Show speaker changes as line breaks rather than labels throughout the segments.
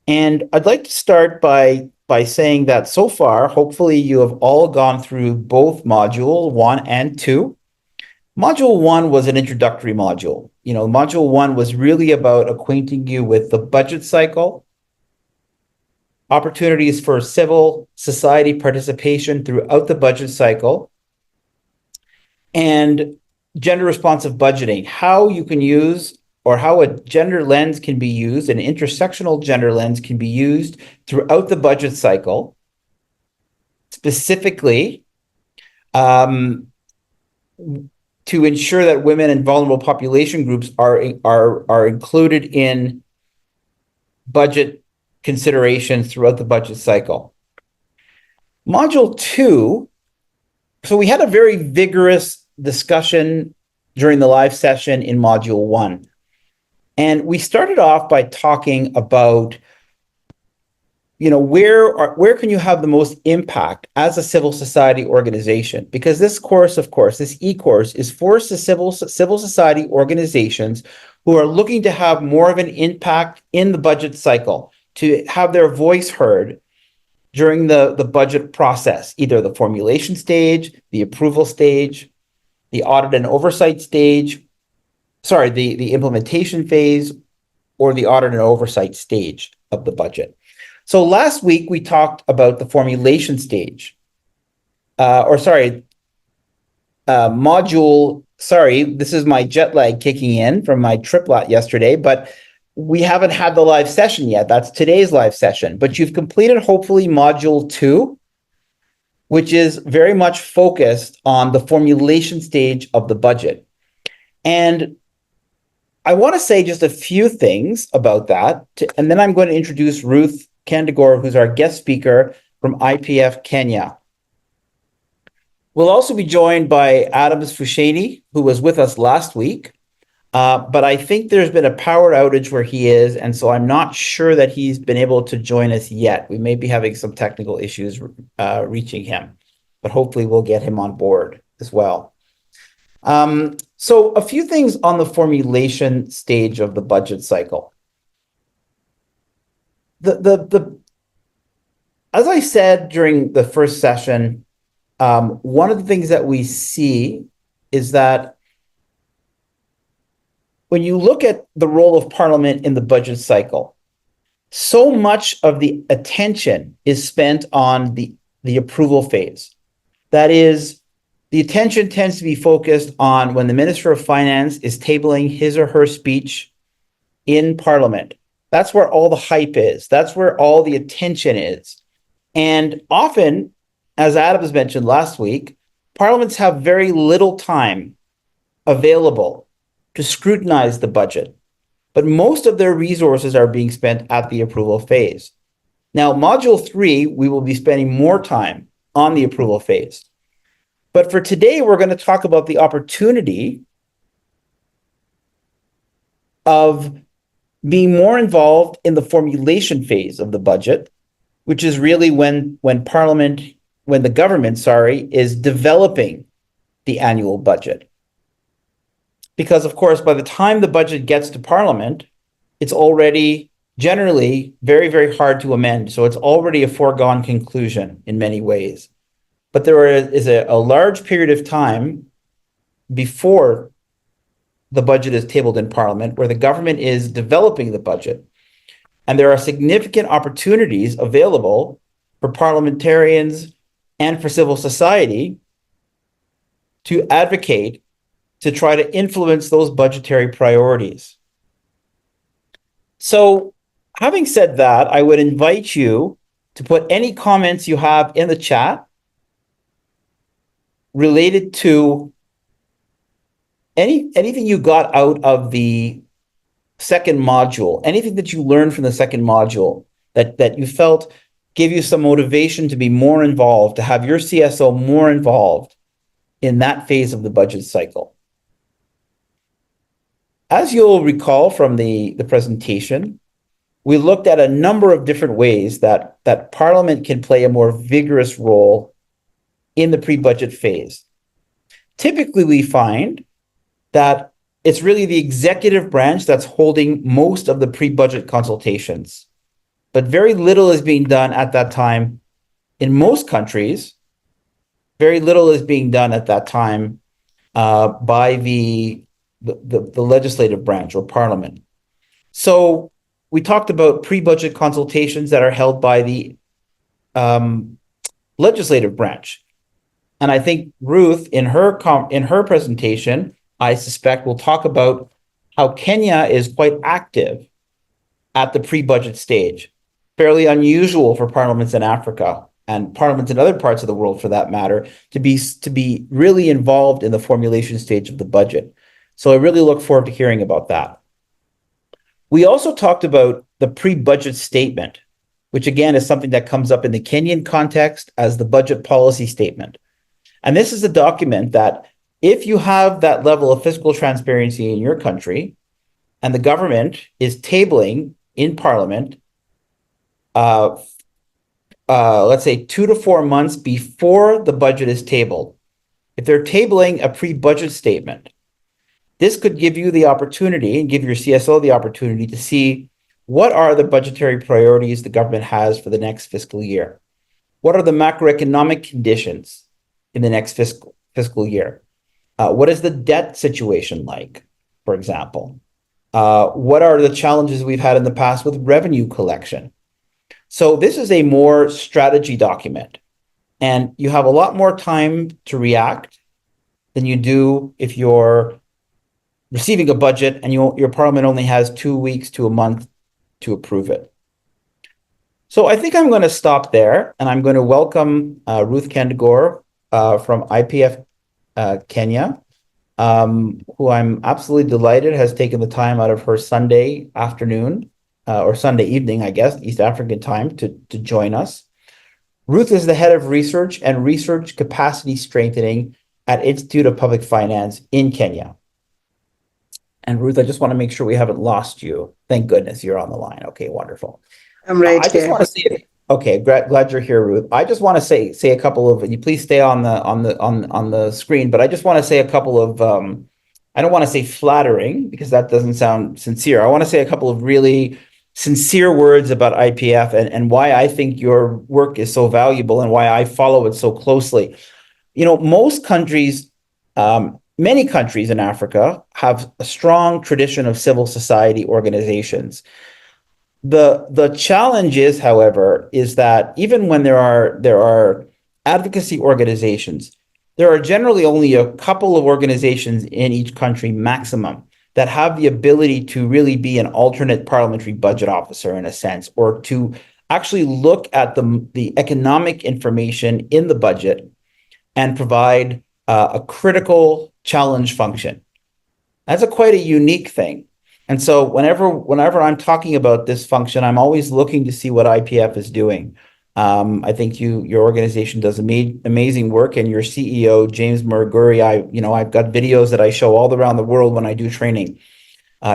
And I'd like to start by saying that so far, hopefully you have all gone through both module 1 and 2. Module 1 was an introductory module. Module 1 was really about acquainting you with the budget cycle, opportunities for civil society participation throughout the budget cycle, and gender responsive budgeting, how you can use or how a gender lens can be used, an intersectional gender lens can be used throughout the budget cycle, specifically to ensure that women and vulnerable population groups are included in budget considerations throughout the budget cycle. Module 2, so we had a very vigorous discussion during the live session in Module 1. And we started off by talking about, where can you have the most impact as a civil society organization? Because this course, of course, this e-course is for civil society organizations who are looking to have more of an impact in the budget cycle, to have their voice heard during the budget process, either the formulation stage, the approval stage, the audit and oversight stage, the implementation phase, or the audit and oversight stage of the budget. So last week we talked about the formulation stage, module, this is my jet lag kicking in from my trip yesterday, but we haven't had the live session yet. That's today's live session, but you've completed hopefully module 2, which is very much focused on the formulation stage of the budget. And I want to say just a few things about that, and then I'm going to introduce Ruth Kandagor, who's our guest speaker from IPF Kenya. We'll also be joined by Adams Fusheni, who was with us last week, but I think there's been a power outage where he is, and so I'm not sure that he's been able to join us yet. We may be having some technical issues reaching him, but hopefully we'll get him on board as well. So a few things on the formulation stage of the budget cycle. As I said during the first session, one of the things that we see is that when you look at the role of Parliament in the budget cycle, so much of the attention is spent on the approval phase. That is, the attention tends to be focused on when the Minister of Finance is tabling his or her speech in Parliament. That's where all the hype is. That's where all the attention is. And often, as Adams mentioned last week, parliaments have very little time available to scrutinize the budget, but most of their resources are being spent at the approval phase. Now, Module 3, we will be spending more time on the approval phase. But for today, we're going to talk about the opportunity of being more involved in the formulation phase of the budget, which is really when the government, is developing the annual budget. Because, of course, by the time the budget gets to Parliament, it's already generally very, very hard to amend. So it's already a foregone conclusion in many ways. But there is a large period of time before the budget is tabled in Parliament where the government is developing the budget. And there are significant opportunities available for parliamentarians and for civil society to advocate, to try to influence those budgetary priorities. So, having said that, I would invite you to put any comments you have in the chat related to anything you got out of the second module, anything that you learned from the second module that you felt gave you some motivation to be more involved, to have your CSO more involved in that phase of the budget cycle. As you'll recall from the presentation, we looked at a number of different ways that Parliament can play a more vigorous role in the pre-budget phase. Typically, we find that it's really the executive branch that's holding most of the pre-budget consultations. but very little is being done at that time. In most countries, very little is being done at that time by the legislative branch or parliament. So we talked about pre-budget consultations that are held by the legislative branch. And I think Ruth, in her presentation, I suspect will talk about how Kenya is quite active at the pre-budget stage. Fairly unusual for parliaments in Africa and parliaments in other parts of the world, for that matter, to be really involved in the formulation stage of the budget. So I really look forward to hearing about that. We also talked about the pre-budget statement, which again is something that comes up in the Kenyan context as the budget policy statement. And this is a document that if you have that level of fiscal transparency in your country and the government is tabling in Parliament, let's say 2 to 4 months before the budget is tabled, if they're tabling a pre-budget statement, this could give you the opportunity and give your CSO the opportunity to see what are the budgetary priorities the government has for the next fiscal year. What are the macroeconomic conditions in the next fiscal year? What is the debt situation like, for example? What are the challenges we've had in the past with revenue collection? So this is a more strategy document, and you have a lot more time to react than you do if you're receiving a budget and your parliament only has 2 weeks to a month to approve it. So I think I'm going to stop there, and I'm going to welcome Ruth Kandagor from IPF Kenya, who I'm absolutely delighted has taken the time out of her Sunday afternoon or Sunday evening, I guess, East African time to join us. Ruth is the head of research and research capacity strengthening at Institute of Public Finance in Kenya. And Ruth, I just want to make sure we haven't lost you. Thank goodness you're on the line. Okay, wonderful.
I'm right
I just want to say, okay, glad you're here, Ruth. I just want to say a couple of, and you please stay on the screen, but I just want to say a couple of, I don't want to say flattering because that doesn't sound sincere. I want to say a couple of really sincere words about IPF and why I think your work is so valuable and why I follow it so closely. You know, most countries, many countries in Africa have a strong tradition of civil society organizations. The challenge is, however, is that even when there are advocacy organizations, there are generally only a couple of organizations in each country maximum that have the ability to really be an alternate parliamentary budget officer in a sense, or to actually look at the economic information in the budget and provide a critical challenge function. That's quite a unique thing. And so whenever I'm talking about this function, I'm always looking to see what IPF is doing. I think your organization does amazing work, and your CEO, James Muruguri, I've got videos that I show all around the world when I do training.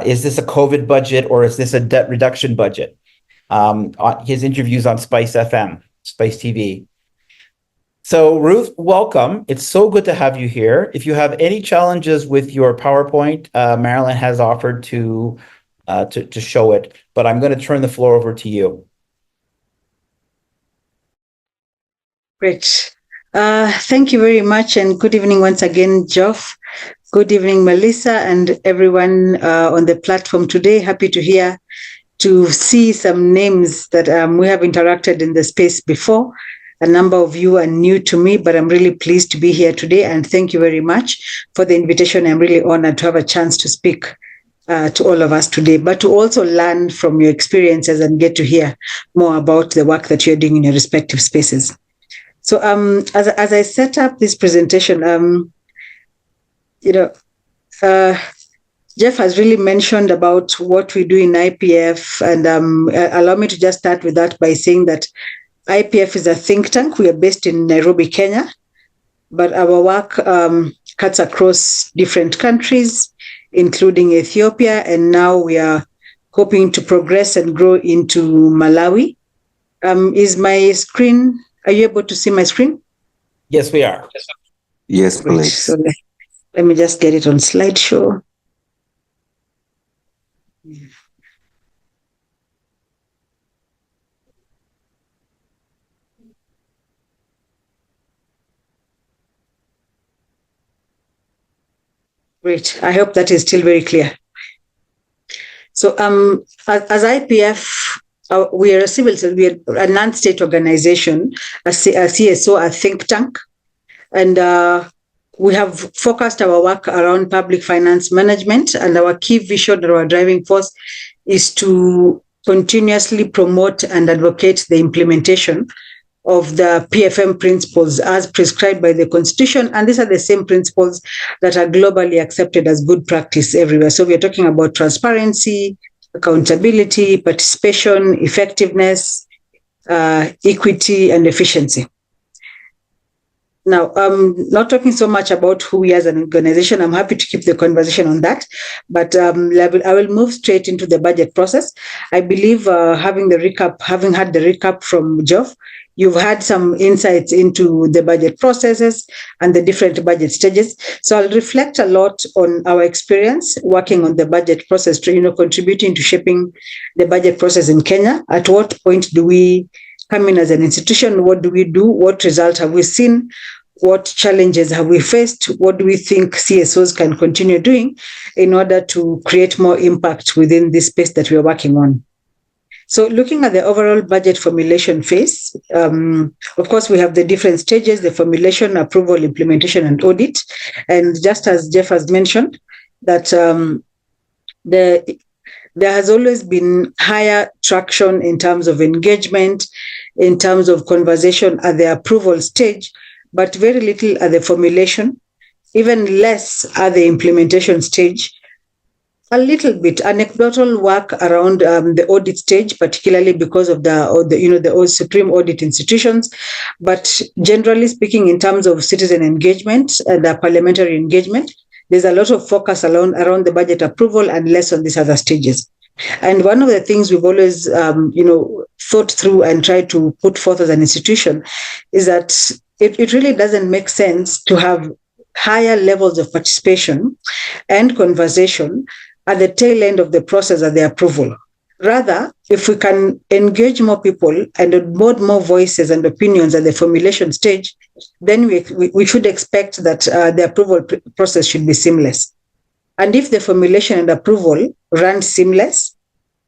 Is this a COVID budget or is this a debt reduction budget? His interviews on Spice FM, Spice TV. So Ruth, welcome. It's so good to have you here. If you have any challenges with your PowerPoint, Marilyn has offered to show it, but I'm going to turn the floor over to you.
Great. Thank you very much, and good evening once again, Geoff. Good evening, Melissa, and everyone on the platform today. Happy to see some names that we have interacted in the space before. A number of you are new to me, but I'm really pleased to be here today, and thank you very much for the invitation. I'm really honored to have a chance to speak to all of us today, but to also learn from your experiences and get to hear more about the work that you're doing in your respective spaces. So as I set up this presentation, Geoff has really mentioned about what we do in IPF, and allow me to just start with that by saying that IPF is a think tank. We are based in Nairobi, Kenya, but our work cuts across different countries, including Ethiopia, and now we are hoping to progress and grow into Malawi. Is my screen, are you able to see my screen?
Yes, we are.
Yes, please.
So let me just get it on slideshow. Great. I hope that is still very clear. So as IPF, we are we are a non-state organization, a CSO, a think tank, and we have focused our work around public finance management, and our key vision or our driving force is to continuously promote and advocate the implementation of the PFM principles as prescribed by the Constitution. And these are the same principles that are globally accepted as good practice everywhere. So we're talking about transparency, accountability, participation, effectiveness, equity, and efficiency. Now, I'm not talking so much about who we are as an organization. I'm happy to keep the conversation on that, but I will move straight into the budget process. I believe having had the recap from Geoff, you've had some insights into the budget processes and the different budget stages. So I'll reflect a lot on our experience working on the budget process, contributing to shaping the budget process in Kenya. At what point do we come in as an institution? What do we do? What results have we seen? What challenges have we faced? What do we think CSOs can continue doing in order to create more impact within this space that we're working on? So looking at the overall budget formulation phase, of course, we have the different stages: the formulation, approval, implementation, and audit. And just as Geoff has mentioned, that there has always been higher traction in terms of engagement, in terms of conversation at the approval stage, but very little at the formulation, even less at the implementation stage. A little bit anecdotal work around the audit stage, particularly because of the supreme audit institutions. But generally speaking, in terms of citizen engagement and parliamentary engagement, there's a lot of focus around the budget approval and less on these other stages. And one of the things we've always, thought through and tried to put forth as an institution is that it really doesn't make sense to have higher levels of participation and conversation at the tail end of the process at the approval. Rather, if we can engage more people and onboard more voices and opinions at the formulation stage, then we should expect that the approval process should be seamless. And if the formulation and approval run seamless,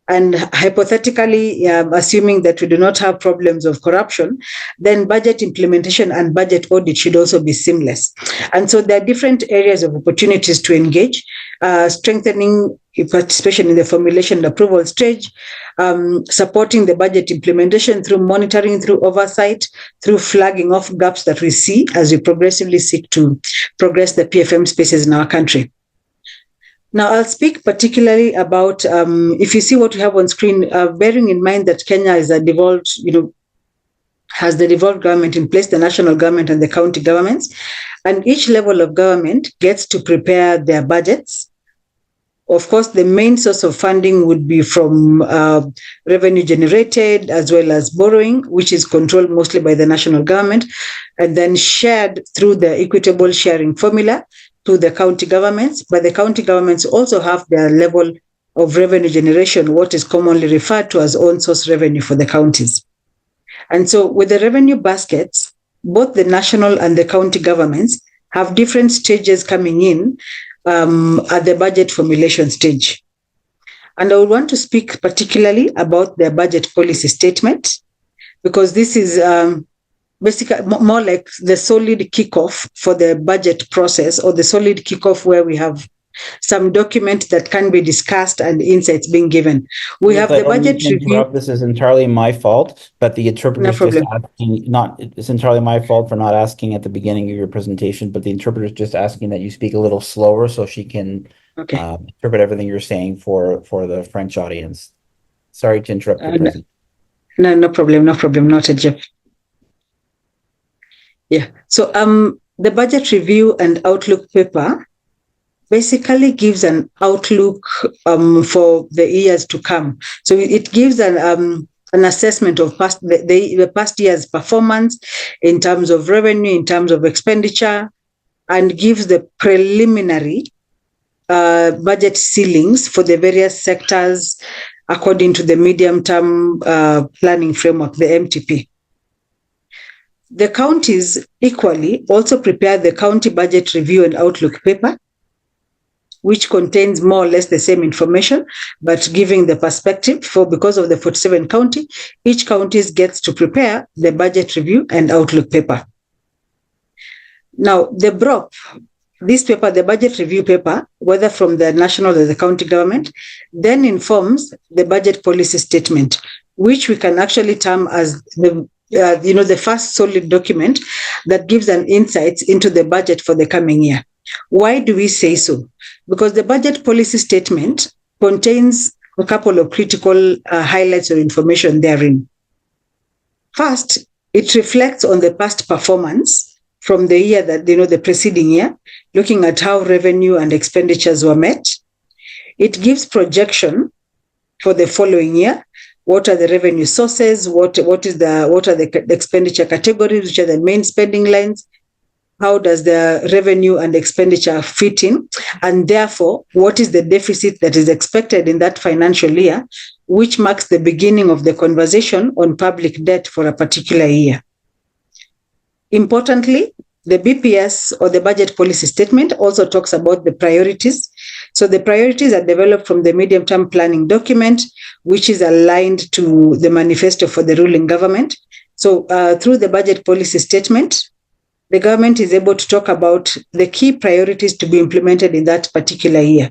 and hypothetically, assuming that we do not have problems of corruption, then budget implementation and budget audit should also be seamless. And so there are different areas of opportunities to engage, strengthening participation in the formulation and approval stage, supporting the budget implementation through monitoring, through oversight, through flagging off gaps that we see as we progressively seek to progress the PFM spaces in our country. Now, I'll speak particularly about, if you see what we have on screen, bearing in mind that Kenya is has the devolved government in place, the national government and the county governments, and each level of government gets to prepare their budgets. Of course, the main source of funding would be from revenue generated as well as borrowing, which is controlled mostly by the national government, and then shared through the equitable sharing formula to the county governments. But the county governments also have their level of revenue generation, what is commonly referred to as own source revenue for the counties. And so with the revenue baskets, both the national and the county governments have different stages coming in at the budget formulation stage. And I would want to speak particularly about their budget policy statement, because this is basically more like the solid kickoff for the budget process, or the solid kickoff where we have some document that can be discussed and insights being given. We have the budget review.
This is entirely my fault, but the interpreter is just asking, it's entirely my fault for not asking at the beginning of your presentation, but the interpreter is just asking that you speak a little slower so she can interpret everything you're saying for the French audience. Sorry to interrupt your presentation.
No problem, noted, Jeff. Yeah, so the budget review and outlook paper basically gives an outlook for the years to come. So it gives an assessment of the past year's performance in terms of revenue, in terms of expenditure, and gives the preliminary budget ceilings for the various sectors according to the medium-term planning framework, the MTP. The counties equally also prepare the county budget review and outlook paper, which contains more or less the same information, but giving the perspective because of the 47 county, each county gets to prepare the budget review and outlook paper. Now, the BROP, this paper, the budget review paper, whether from the national or the county government, then informs the budget policy statement, which we can actually term as the first solid document that gives an insight into the budget for the coming year. Why do we say so? Because the budget policy statement contains a couple of critical highlights or information therein. First, it reflects on the past performance from the year that, the preceding year, looking at how revenue and expenditures were met. It gives projection for the following year. What are the revenue sources? What are the expenditure categories? Which are the main spending lines? How does the revenue and expenditure fit in? And therefore, what is the deficit that is expected in that financial year, which marks the beginning of the conversation on public debt for a particular year? Importantly, the BPS or the budget policy statement also talks about the priorities. So the priorities are developed from the medium-term planning document, which is aligned to the manifesto for the ruling government. So through the budget policy statement, the government is able to talk about the key priorities to be implemented in that particular year.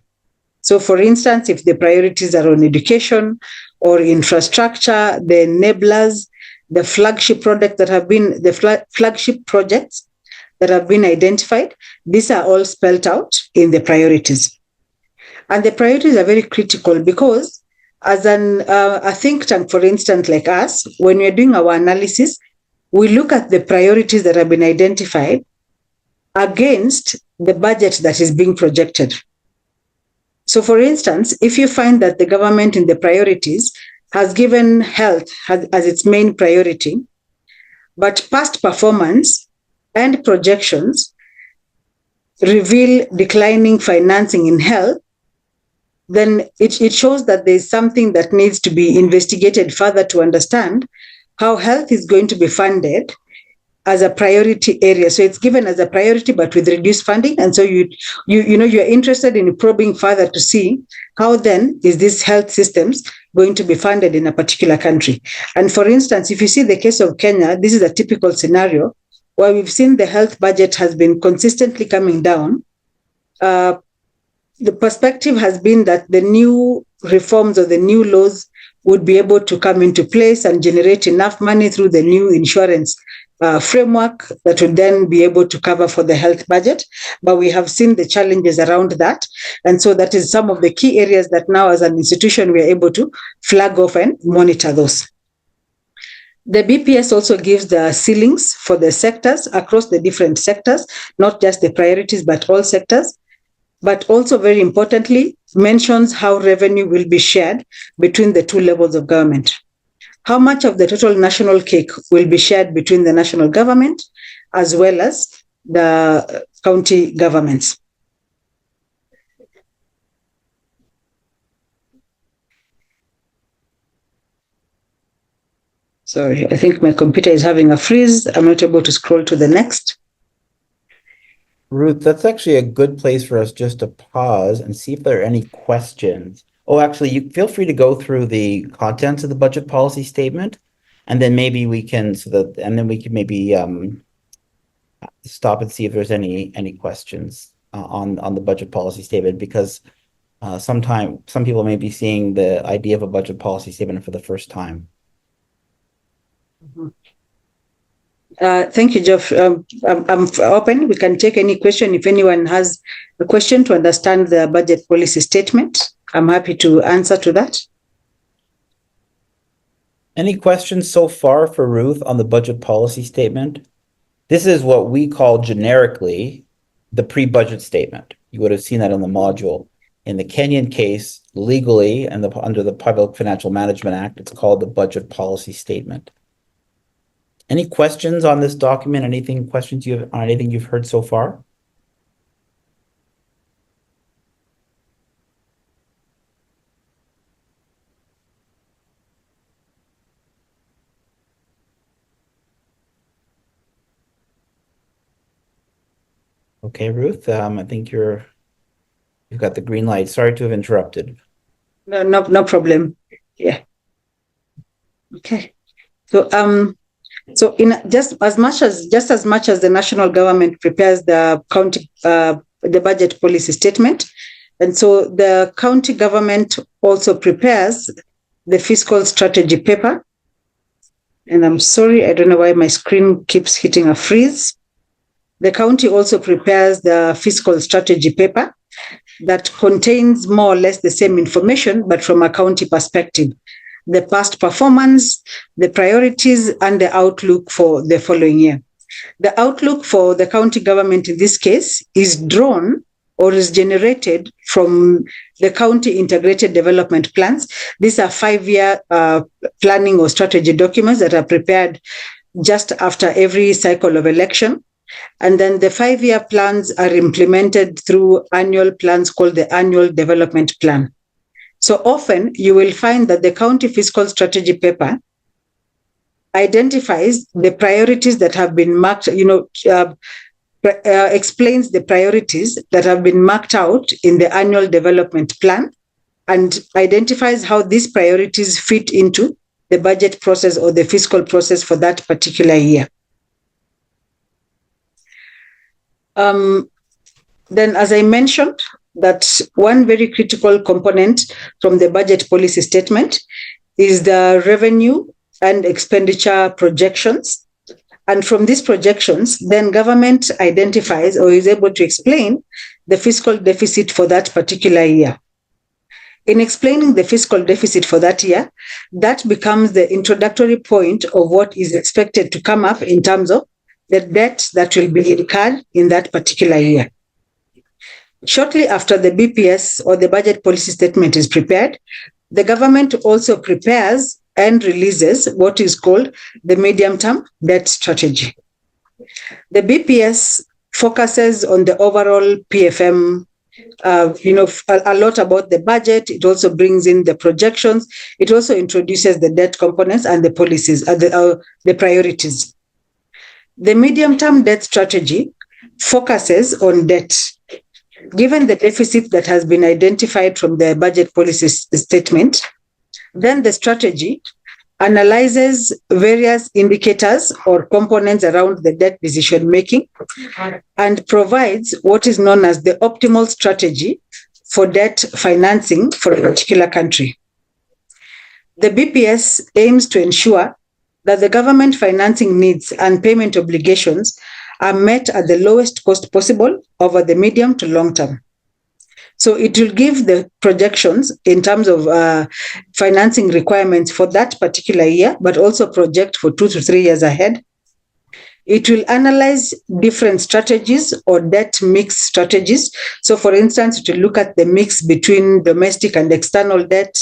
So for instance, if the priorities are on education or infrastructure, the enablers, the flagship projects that have been identified, these are all spelled out in the priorities. And the priorities are very critical because as a think tank, for instance, like us, when we're doing our analysis, we look at the priorities that have been identified against the budget that is being projected. So for instance, if you find that the government in the priorities has given health as its main priority, but past performance and projections reveal declining financing in health, then it shows that there's something that needs to be investigated further to understand how health is going to be funded as a priority area. So it's given as a priority, but with reduced funding. And so you're interested in probing further to see how then is this health systems going to be funded in a particular country. And for instance, if you see the case of Kenya, this is a typical scenario where we've seen the health budget has been consistently coming down. The perspective has been that the new reforms or the new laws would be able to come into place and generate enough money through the new insurance framework that would then be able to cover for the health budget. But we have seen the challenges around that. And so that is some of the key areas that now as an institution, we are able to flag off and monitor those. The BPS also gives the ceilings for the sectors across the different sectors, not just the priorities, but all sectors. But also very importantly, mentions how revenue will be shared between the two levels of government. How much of the total national cake will be shared between the national government as well as the county governments. Sorry, I think my computer is having a freeze. I'm not able to scroll to the next.
Ruth, that's actually a good place for us just to pause and see if there are any questions. Oh, actually, you feel free to go through the contents of the budget policy statement, and then maybe we can maybe stop and see if there's any questions on the budget policy statement, because some people may be seeing the idea of a budget policy statement for the first time.
Mm-hmm. Thank you, Jeff. I'm open. We can take any question. If anyone has a question to understand the budget policy statement, I'm happy to answer to that.
Any questions so far for Ruth on the budget policy statement? This is what we call generically the pre-budget statement. You would have seen that on the module. In the Kenyan case, legally and under the Public Financial Management Act, it's called the budget policy statement. Any questions on this document? Questions you have on anything you've heard so far? Okay, Ruth, I think you're You've got the green light. Sorry to have interrupted.
No problem. Yeah. Okay. So in just as much as the national government prepares the county the budget policy statement, and so the county government also prepares the fiscal strategy paper. And I'm sorry, I don't know why my screen keeps hitting a freeze. The county also prepares the fiscal strategy paper that contains more or less the same information, but from a county perspective. The past performance, the priorities, and the outlook for the following year. The outlook for the county government in this case is drawn or is generated from the county integrated development plans. These are 5-year planning or strategy documents that are prepared just after every cycle of election. And then the 5-year plans are implemented through annual plans called the annual development plan. So often you will find that the county fiscal strategy paper identifies the priorities that have been marked, explains the priorities that have been marked out in the annual development plan and identifies how these priorities fit into the budget process or the fiscal process for that particular year. Then, as I mentioned, that one very critical component from the budget policy statement is the revenue and expenditure projections. And from these projections, then government identifies or is able to explain the fiscal deficit for that particular year. In explaining the fiscal deficit for that year, that becomes the introductory point of what is expected to come up in terms of the debt that will be incurred in that particular year. Shortly after the BPS or the budget policy statement is prepared, the government also prepares and releases what is called the medium-term debt strategy. The BPS focuses on the overall PFM, a lot about the budget. It also brings in the projections. It also introduces the debt components and the policies, the priorities. The medium-term debt strategy focuses on debt. Given the deficit that has been identified from the budget policy statement, then the strategy analyzes various indicators or components around the debt decision making and provides what is known as the optimal strategy for debt financing for a particular country. The BPS aims to ensure that the government financing needs and payment obligations are met at the lowest cost possible over the medium to long term. So it will give the projections in terms of financing requirements for that particular year, but also project for 2 to 3 years ahead. It will analyze different strategies or debt mix strategies. So for instance, it will look at the mix between domestic and external debt,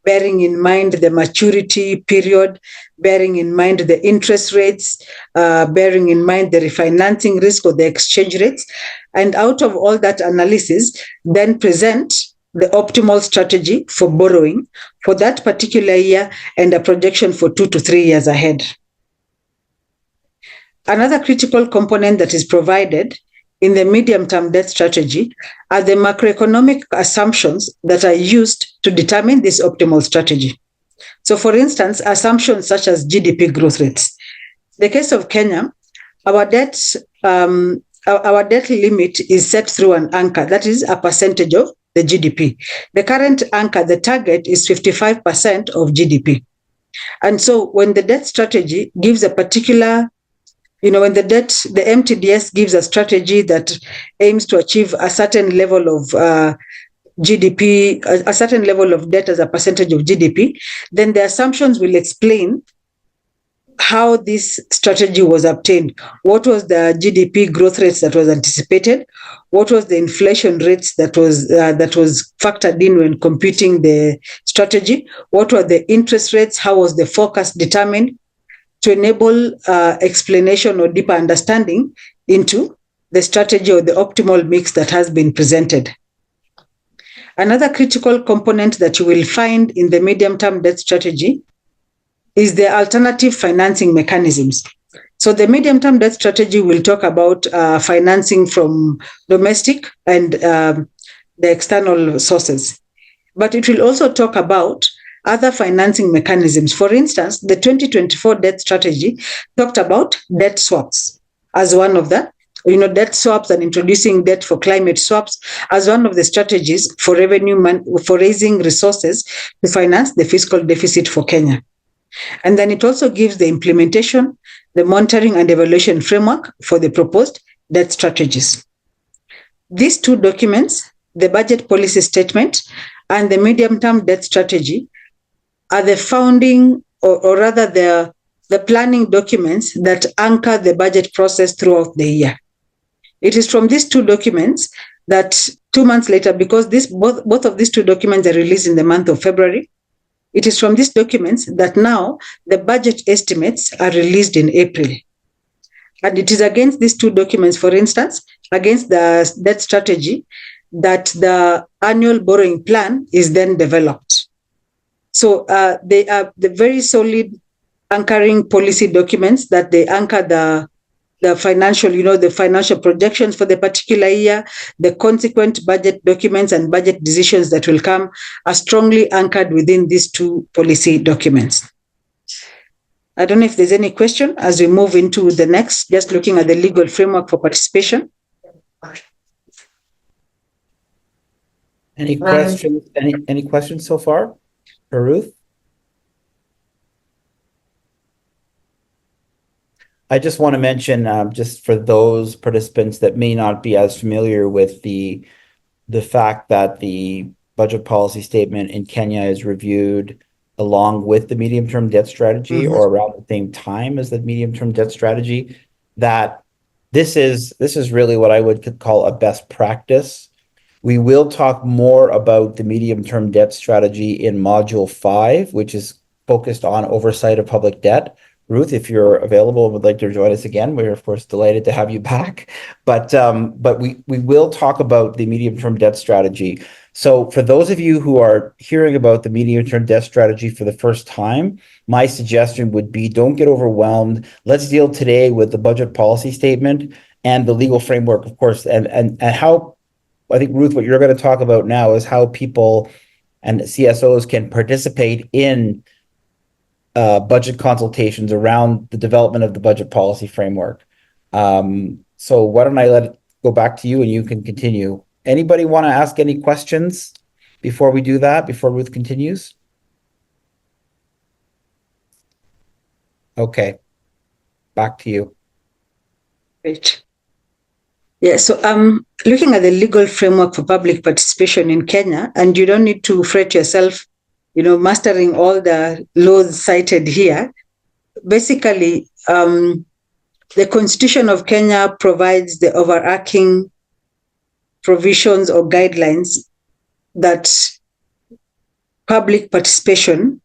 bearing in mind the maturity period, bearing in mind the interest rates, bearing in mind the refinancing risk or the exchange rates. And out of all that analysis, then present the optimal strategy for borrowing for that particular year and a projection for 2 to 3 years ahead. Another critical component that is provided in the medium-term debt strategy are the macroeconomic assumptions that are used to determine this optimal strategy. So for instance, assumptions such as GDP growth rates. In the case of Kenya, our debt limit is set through an anchor, that is a percentage of the GDP. The current anchor, the target is 55% of GDP. And so when the debt strategy gives a particular when the MTDS gives a strategy that aims to achieve a certain level of GDP, a certain level of debt as a percentage of GDP, then the assumptions will explain how this strategy was obtained. What was the GDP growth rates that was anticipated? What was the inflation rates that was factored in when computing the strategy? What were the interest rates? How was the forecast determined? To enable explanation or deeper understanding into the strategy or the optimal mix that has been presented. Another critical component that you will find in the medium-term debt strategy is the alternative financing mechanisms. So the medium-term debt strategy will talk about financing from domestic and the external sources. But it will also talk about other financing mechanisms. For instance, the 2024 debt strategy talked about debt swaps as one of the, debt swaps and introducing debt for climate swaps as one of the strategies for for raising resources to finance the fiscal deficit for Kenya. And then it also gives the implementation, the monitoring and evaluation framework for the proposed debt strategies. These two documents, the budget policy statement and the medium-term debt strategy, are the founding, or rather the planning documents that anchor the budget process throughout the year. It is from these two documents that 2 months later, because both of these two documents are released in the month of February, it is from these documents that now the budget estimates are released in April. And it is against these two documents, for instance, against the debt strategy, that the annual borrowing plan is then developed. So they are the very solid anchoring policy documents that they anchor the financial, the financial projections for the particular year. The consequent budget documents and budget decisions that will come are strongly anchored within these two policy documents. I don't know if there's any question as we move into the next, just looking at the legal framework for participation.
Any questions? Any questions so far for Ruth? I just want to mention, just for those participants that may not be as familiar with the fact that the budget policy statement in Kenya is reviewed along with the medium-term debt strategy, or around the same time as the medium-term debt strategy, that this is really what I would call a best practice. We will talk more about the medium-term debt strategy in Module 5, which is focused on oversight of public debt. Ruth, if you're available and would like to join us again, we're of course delighted to have you back. But we will talk about the medium-term debt strategy. So for those of you who are hearing about the medium-term debt strategy for the first time, my suggestion would be, don't get overwhelmed. Let's deal today with the budget policy statement and the legal framework, of course, and how, I think, Ruth, what you're going to talk about now is how people and CSOs can participate in budget consultations around the development of the budget policy framework. So why don't I let it go back to you and you can continue. Anybody want to ask any questions before we do that, before Ruth continues? Okay, back to you.
Great. Yeah, so looking at the legal framework for public participation in Kenya, and you don't need to fret yourself, mastering all the laws cited here. Basically, the Constitution of Kenya provides the overarching provisions or guidelines that public participation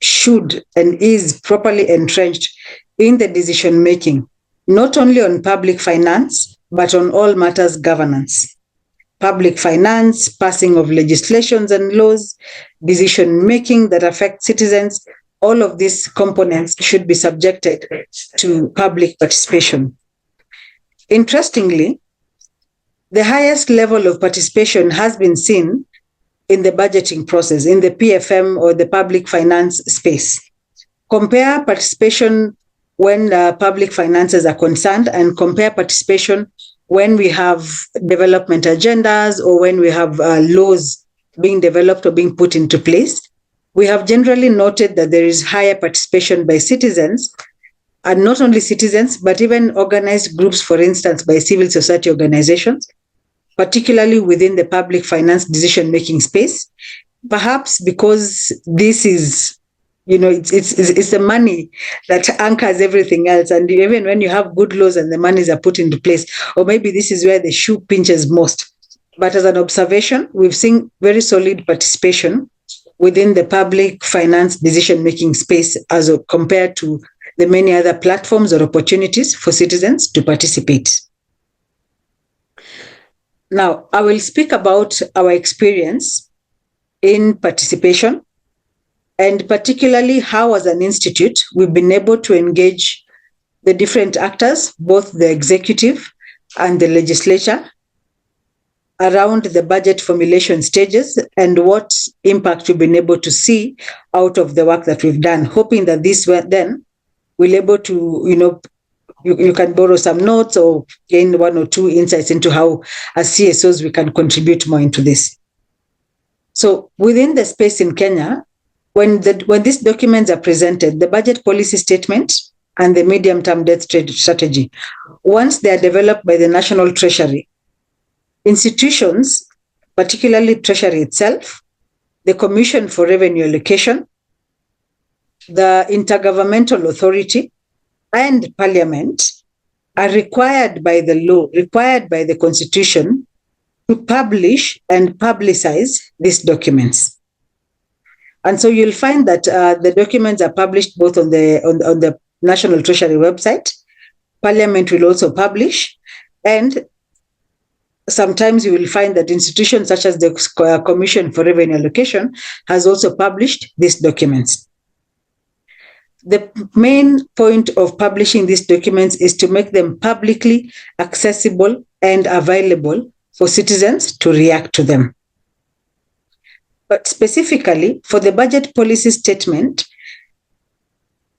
should and is properly entrenched in the decision making, not only on public finance, but on all matters governance. Public finance, passing of legislations and laws, decision making that affect citizens, all of these components should be subjected to public participation. Interestingly, the highest level of participation has been seen in the budgeting process, in the PFM or the public finance space. Compare participation when public finances are concerned and compare participation when we have development agendas or when we have laws being developed or being put into place. We have generally noted that there is higher participation by citizens, and not only citizens, but even organized groups, for instance, by civil society organizations, particularly within the public finance decision-making space, perhaps because this is, it's the money that anchors everything else. And even when you have good laws and the monies are put into place, or maybe this is where the shoe pinches most. But as an observation, we've seen very solid participation within the public finance decision-making space as compared to the many other platforms or opportunities for citizens to participate. Now, I will speak about our experience in participation, and particularly how, as an institute, we've been able to engage the different actors, both the executive and the legislature, around the budget formulation stages and what impact you've been able to see out of the work that we've done, hoping that this then will able to, you can borrow some notes or gain one or two insights into how, as CSOs, we can contribute more into this. So within the space in Kenya, when these documents are presented, the budget policy statement and the medium-term debt strategy, once they are developed by the National Treasury, institutions, particularly Treasury itself, the Commission for Revenue Allocation, the Intergovernmental Authority, and Parliament are required by the law, required by the Constitution, to publish and publicize these documents. And so you'll find that the documents are published both on the National Treasury website. Parliament will also publish, and sometimes you will find that institutions such as the Commission for Revenue Allocation has also published these documents. The main point of publishing these documents is to make them publicly accessible and available for citizens to react to them. But specifically for the budget policy statement,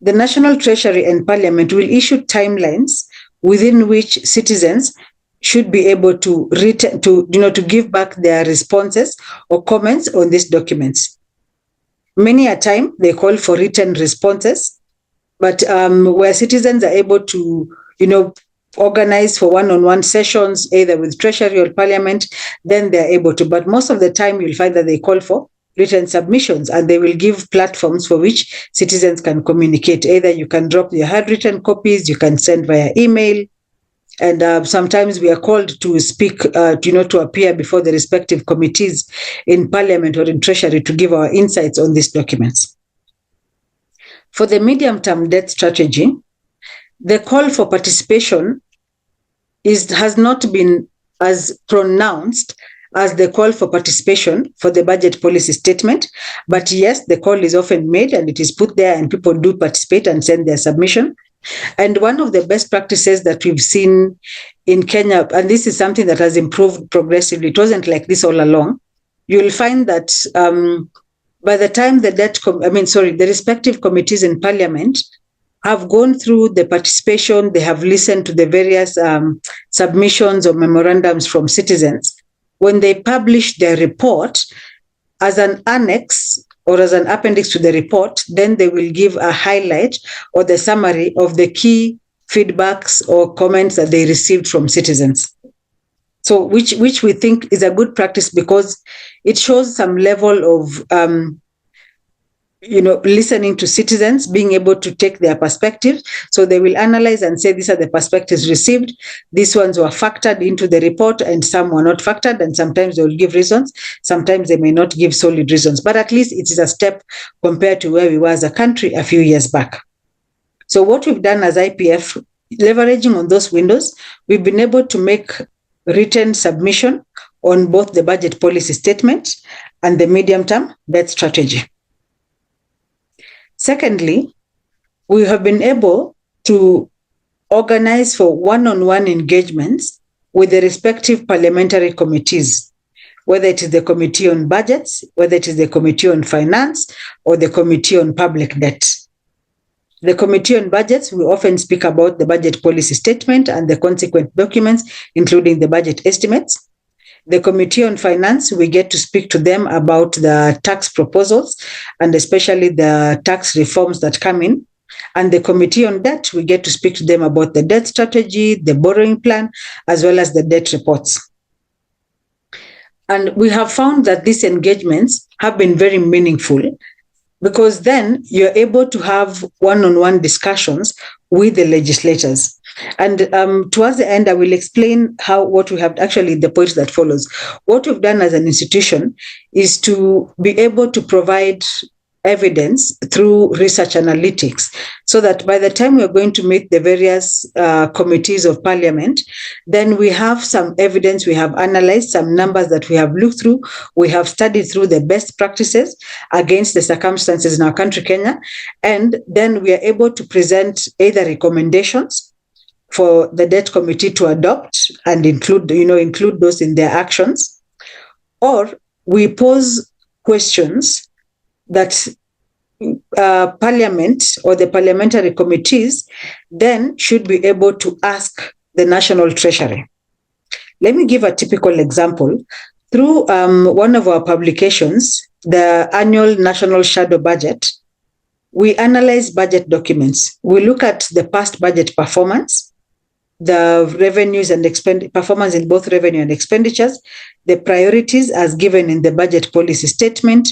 the National Treasury and Parliament will issue timelines within which citizens should be able to give back their responses or comments on these documents. Many a time they call for written responses, but where citizens are able to, organize for one-on-one sessions, either with Treasury or Parliament, then they're able to. But most of the time you'll find that they call for written submissions, and they will give platforms for which citizens can communicate. Either you can drop your handwritten copies, you can send via email, and sometimes we are called to speak, to appear before the respective committees in Parliament or in Treasury to give our insights on these documents. For the medium-term debt strategy, the call for participation has not been as pronounced as the call for participation for the budget policy statement. But yes, the call is often made and it is put there and people do participate and send their submission. And one of the best practices that we've seen in Kenya, and this is something that has improved progressively, it wasn't like this all along, you'll find that by the time the respective committees in Parliament have gone through the participation, they have listened to the various submissions or memorandums from citizens. When they publish their report as an annex or as an appendix to the report, then they will give a highlight or the summary of the key feedbacks or comments that they received from citizens. So which we think is a good practice because it shows some level of listening to citizens, being able to take their perspective. So they will analyze and say, these are the perspectives received. These ones were factored into the report and some were not factored. And sometimes they will give reasons. Sometimes they may not give solid reasons, but at least it is a step compared to where we were as a country a few years back. So what we've done as IPF, leveraging on those windows, we've been able to make written submission on both the budget policy statement and the medium-term debt strategy. Secondly, we have been able to organize for one-on-one engagements with the respective parliamentary committees, whether it is the Committee on Budgets, whether it is the Committee on Finance, or the Committee on Public Debt. The Committee on Budgets, we often speak about the budget policy statement and the consequent documents, including the budget estimates. The Committee on Finance, we get to speak to them about the tax proposals and especially the tax reforms that come in. And the Committee on Debt, we get to speak to them about the debt strategy, the borrowing plan, as well as the debt reports. And we have found that these engagements have been very meaningful because then you're able to have one-on-one discussions with the legislators. And towards the end, I will explain what we have actually, the point that follows. What we've done as an institution is to be able to provide evidence through research analytics so that by the time we're going to meet the various committees of Parliament, then we have some evidence, we have analyzed some numbers that we have looked through, we have studied through the best practices against the circumstances in our country, Kenya, and then we are able to present either recommendations for the debt committee to adopt and include those in their actions, or we pose questions that Parliament or the parliamentary committees then should be able to ask the National Treasury. Let me give a typical example. Through one of our publications, the annual National Shadow Budget, we analyze budget documents. We look at the past budget performance, the revenues and performance in both revenue and expenditures, the priorities as given in the budget policy statement,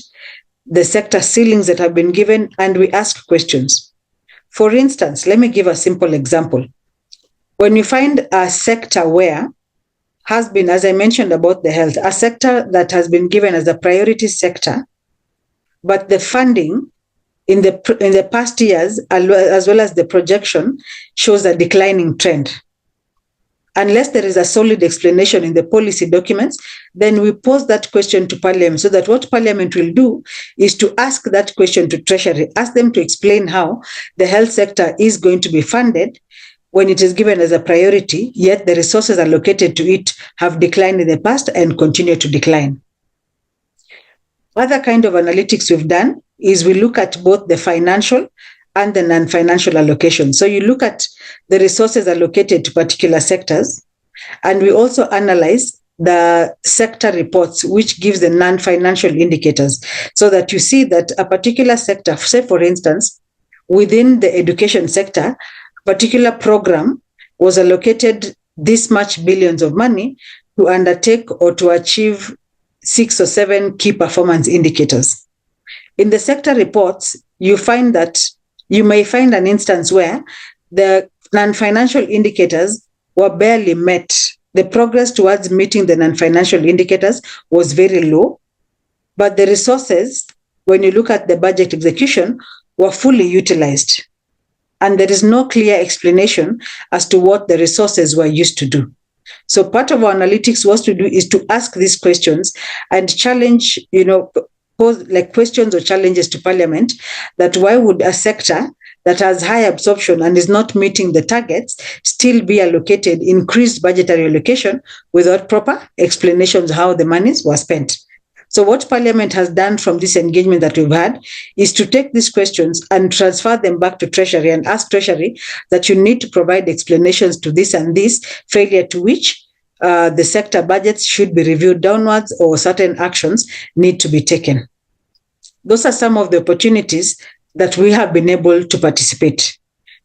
the sector ceilings that have been given, and we ask questions. For instance, let me give a simple example. When you find a sector where has been, as I mentioned about the health, a sector that has been given as a priority sector, but the funding in the past years, as well as the projection, shows a declining trend. Unless there is a solid explanation in the policy documents, then we pose that question to Parliament, so that what Parliament will do is to ask that question to Treasury, ask them to explain how the health sector is going to be funded when it is given as a priority, yet the resources allocated to it have declined in the past and continue to decline. Other kind of analytics we've done is we look at both the financial and the non-financial allocation. So you look at the resources allocated to particular sectors, and we also analyze the sector reports, which gives the non-financial indicators, so that you see that a particular sector, say for instance, within the education sector, a particular program was allocated this much billions of money to undertake or to achieve 6 or 7 key performance indicators. In the sector reports, you may find an instance where the non-financial indicators were barely met. The progress towards meeting the non-financial indicators was very low, but the resources, when you look at the budget execution, were fully utilized. And there is no clear explanation as to what the resources were used to do. So part of our analytics is to ask these questions and challenge, pose like questions or challenges to Parliament, that why would a sector that has high absorption and is not meeting the targets still be allocated increased budgetary allocation without proper explanations how the monies were spent. So what Parliament has done from this engagement that we've had is to take these questions and transfer them back to Treasury and ask Treasury that you need to provide explanations to this and this, failure to which the sector budgets should be reviewed downwards or certain actions need to be taken. Those are some of the opportunities that we have been able to participate.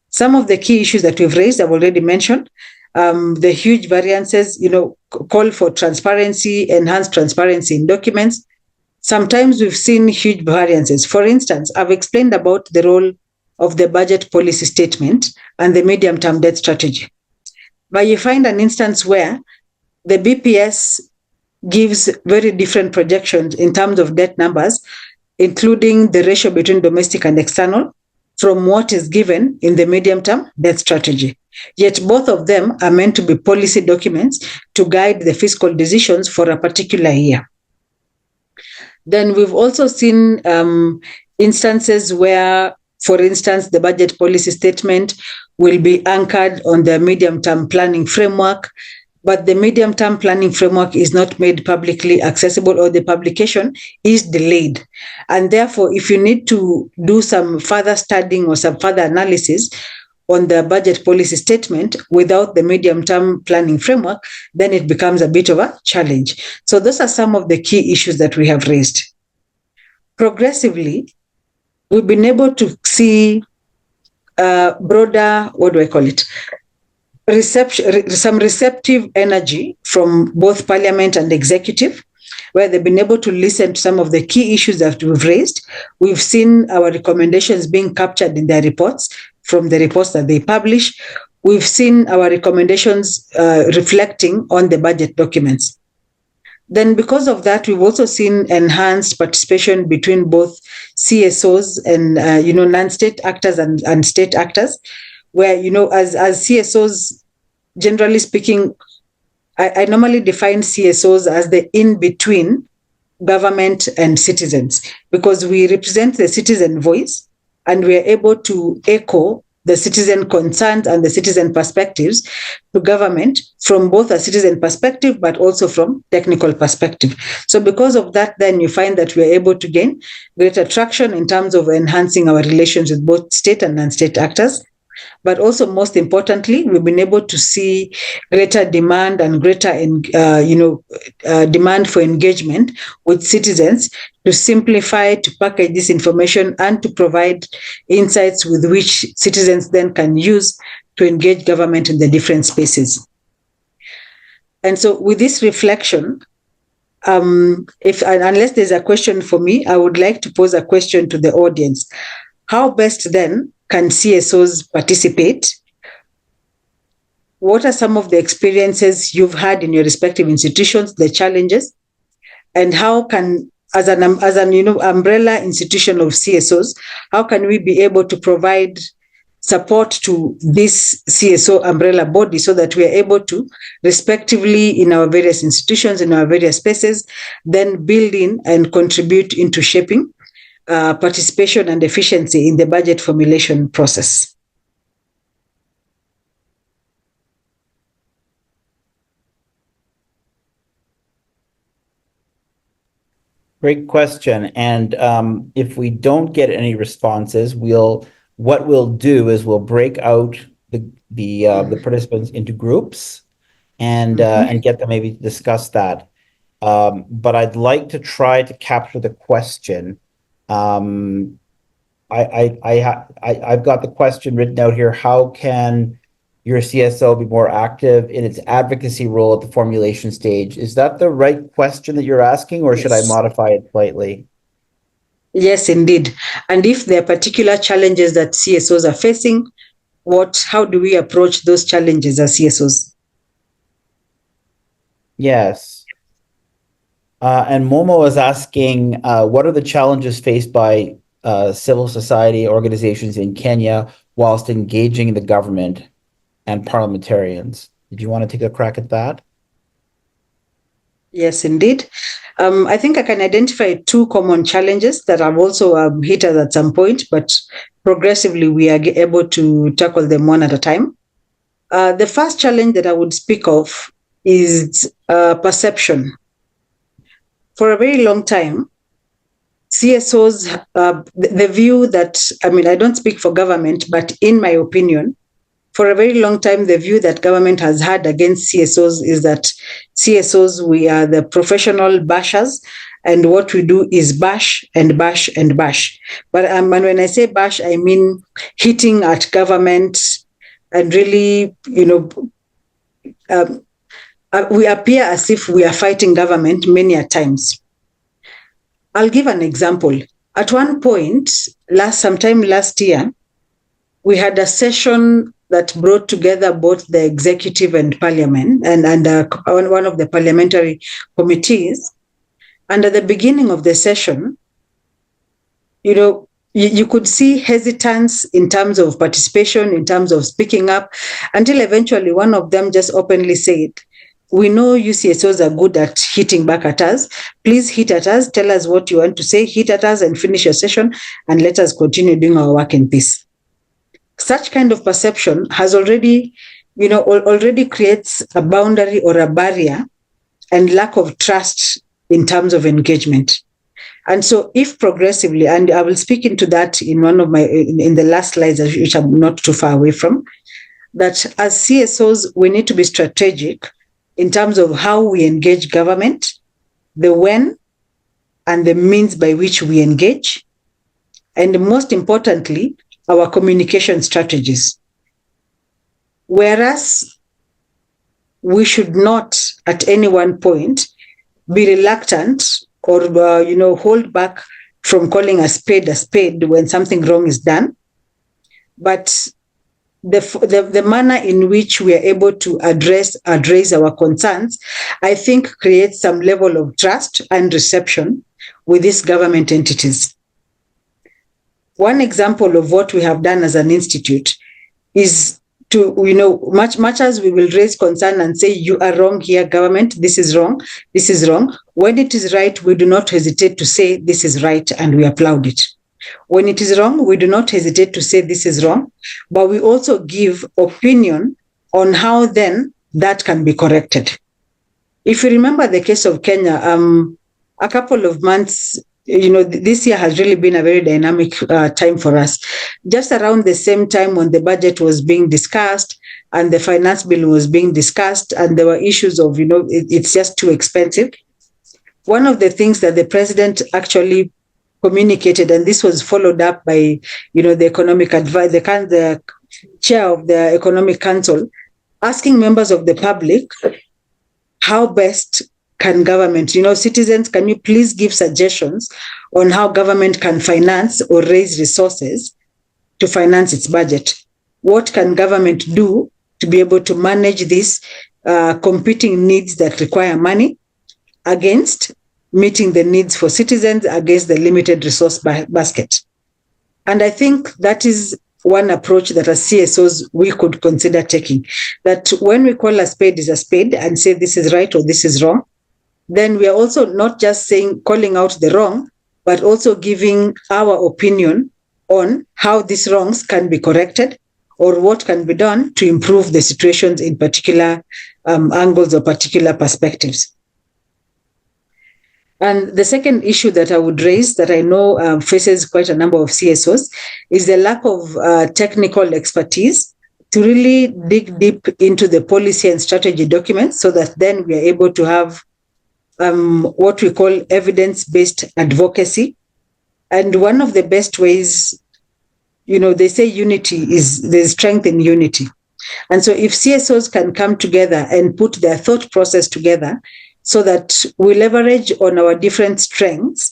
Some of the key issues that we've raised, I've already mentioned. The huge variances, call for transparency, enhanced transparency in documents. Sometimes we've seen huge variances. For instance, I've explained about the role of the budget policy statement and the medium-term debt strategy. But you find an instance where the BPS gives very different projections in terms of debt numbers, including the ratio between domestic and external, from what is given in the medium-term debt strategy. Yet both of them are meant to be policy documents to guide the fiscal decisions for a particular year. Then we've also seen instances where, for instance, the budget policy statement will be anchored on the medium-term planning framework, but the medium-term planning framework is not made publicly accessible, or the publication is delayed. And therefore, if you need to do some further studying or some further analysis on the budget policy statement without the medium-term planning framework, then it becomes a bit of a challenge. So those are some of the key issues that we have raised. Progressively, we've been able to see broader, some receptive energy from both Parliament and Executive, where they've been able to listen to some of the key issues that we've raised. We've seen our recommendations being captured in their reports, from the reports that they publish. We've seen our recommendations reflecting on the budget documents. Then because of that, we've also seen enhanced participation between both CSOs and non-state actors and state actors, where, as CSOs, generally speaking, I normally define CSOs as the in-between government and citizens, because we represent the citizen voice and we are able to echo the citizen concerns and the citizen perspectives to government from both a citizen perspective, but also from technical perspective. So because of that, then you find that we are able to gain greater traction in terms of enhancing our relations with both state and non-state actors. But also, most importantly, we've been able to see greater demand and greater, demand for engagement with citizens to simplify, to package this information, and to provide insights with which citizens then can use to engage government in the different spaces. And so, with this reflection, unless there's a question for me, I would like to pose a question to the audience. How best then can CSOs participate? What are some of the experiences you've had in your respective institutions, the challenges, and how can, as an umbrella institution of CSOs, how can we be able to provide support to this CSO umbrella body so that we are able to, respectively, in our various institutions, in our various spaces, then build in and contribute into shaping participation and efficiency in the budget formulation process?
Great question. And if we don't get any responses, what we'll do is we'll break out the participants into groups and get them maybe to discuss that. But I'd like to try to capture the question. I've got the question written out here. How can your CSO be more active in its advocacy role at the formulation stage? Is that the right question that you're asking, or should I modify it slightly?
Yes, indeed. And if there are particular challenges that CSOs are facing, how do we approach those challenges as CSOs?
Yes. And Momo is asking, what are the challenges faced by civil society organizations in Kenya whilst engaging the government and parliamentarians? Did you want to take a crack at that?
Yes, indeed. I think I can identify two common challenges that I've also hit at some point, but progressively we are able to tackle them one at a time. The first challenge that I would speak of is perception. For a very long time, CSOs, the view that, I don't speak for government, but in my opinion, for a very long time, the view that government has had against CSOs is that CSOs, we are the professional bashers, and what we do is bash and bash and bash. But and when I say bash, I mean hitting at government and really, we appear as if we are fighting government many a times. I'll give an example. At one point, sometime last year, we had a session that brought together both the executive and parliament and one of the parliamentary committees. And at the beginning of the session, you could see hesitance in terms of participation, in terms of speaking up, until eventually one of them just openly said, "We know you CSOs are good at hitting back at us. Please hit at us, tell us what you want to say, hit at us and finish your session, and let us continue doing our work in peace." Such kind of perception has already creates a boundary or a barrier and lack of trust in terms of engagement. And so if progressively, and I will speak into that in in the last slides, which I'm not too far away from, that as CSOs, we need to be strategic in terms of how we engage government, the when and the means by which we engage, and most importantly, our communication strategies. Whereas we should not at any one point be reluctant or hold back from calling a spade when something wrong is done, but the manner in which we are able to address our concerns, I think creates some level of trust and reception with these government entities. One example of what we have done as an institute is to, much as we will raise concern and say, you are wrong here, government, this is wrong, this is wrong. When it is right, we do not hesitate to say this is right and we applaud it. When it is wrong, we do not hesitate to say this is wrong, but we also give opinion on how then that can be corrected. If you remember the case of Kenya, a couple of months, this year has really been a very dynamic time for us. Just around the same time when the budget was being discussed and the finance bill was being discussed, and there were issues of, it's just too expensive. One of the things that the president actually communicated, and this was followed up by, the economic advice, the chair of the Economic Council, asking members of the public, how best can government, citizens, can you please give suggestions on how government can finance or raise resources to finance its budget? What can government do to be able to manage these competing needs that require money against meeting the needs for citizens against the limited resource basket? And I think that is one approach that as CSOs we could consider taking, that when we call a spade is a spade and say this is right or this is wrong, then we are also not just calling out the wrong, but also giving our opinion on how these wrongs can be corrected or what can be done to improve the situations in particular angles or particular perspectives. And the second issue that I would raise that I know faces quite a number of CSOs is the lack of technical expertise to really dig deep into the policy and strategy documents so that then we are able to have what we call evidence-based advocacy. And one of the best ways, they say there's strength in unity. And so if CSOs can come together and put their thought process together so that we leverage on our different strengths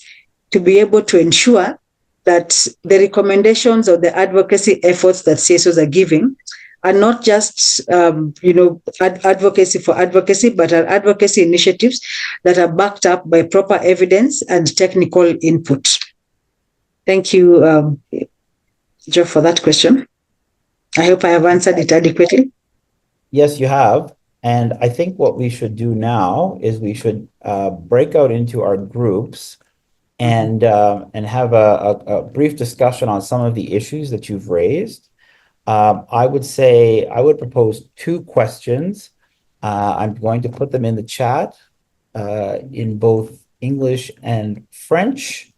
to be able to ensure that the recommendations or the advocacy efforts that CSOs are giving are not just, advocacy for advocacy, but are advocacy initiatives that are backed up by proper evidence and technical input. Thank you, Joe, for that question. I hope I have answered it adequately.
Yes, you have. And I think what we should do now is we should break out into our groups and have a brief discussion on some of the issues that you've raised. I would propose 2 questions. I'm going to put them in the chat in both English and French.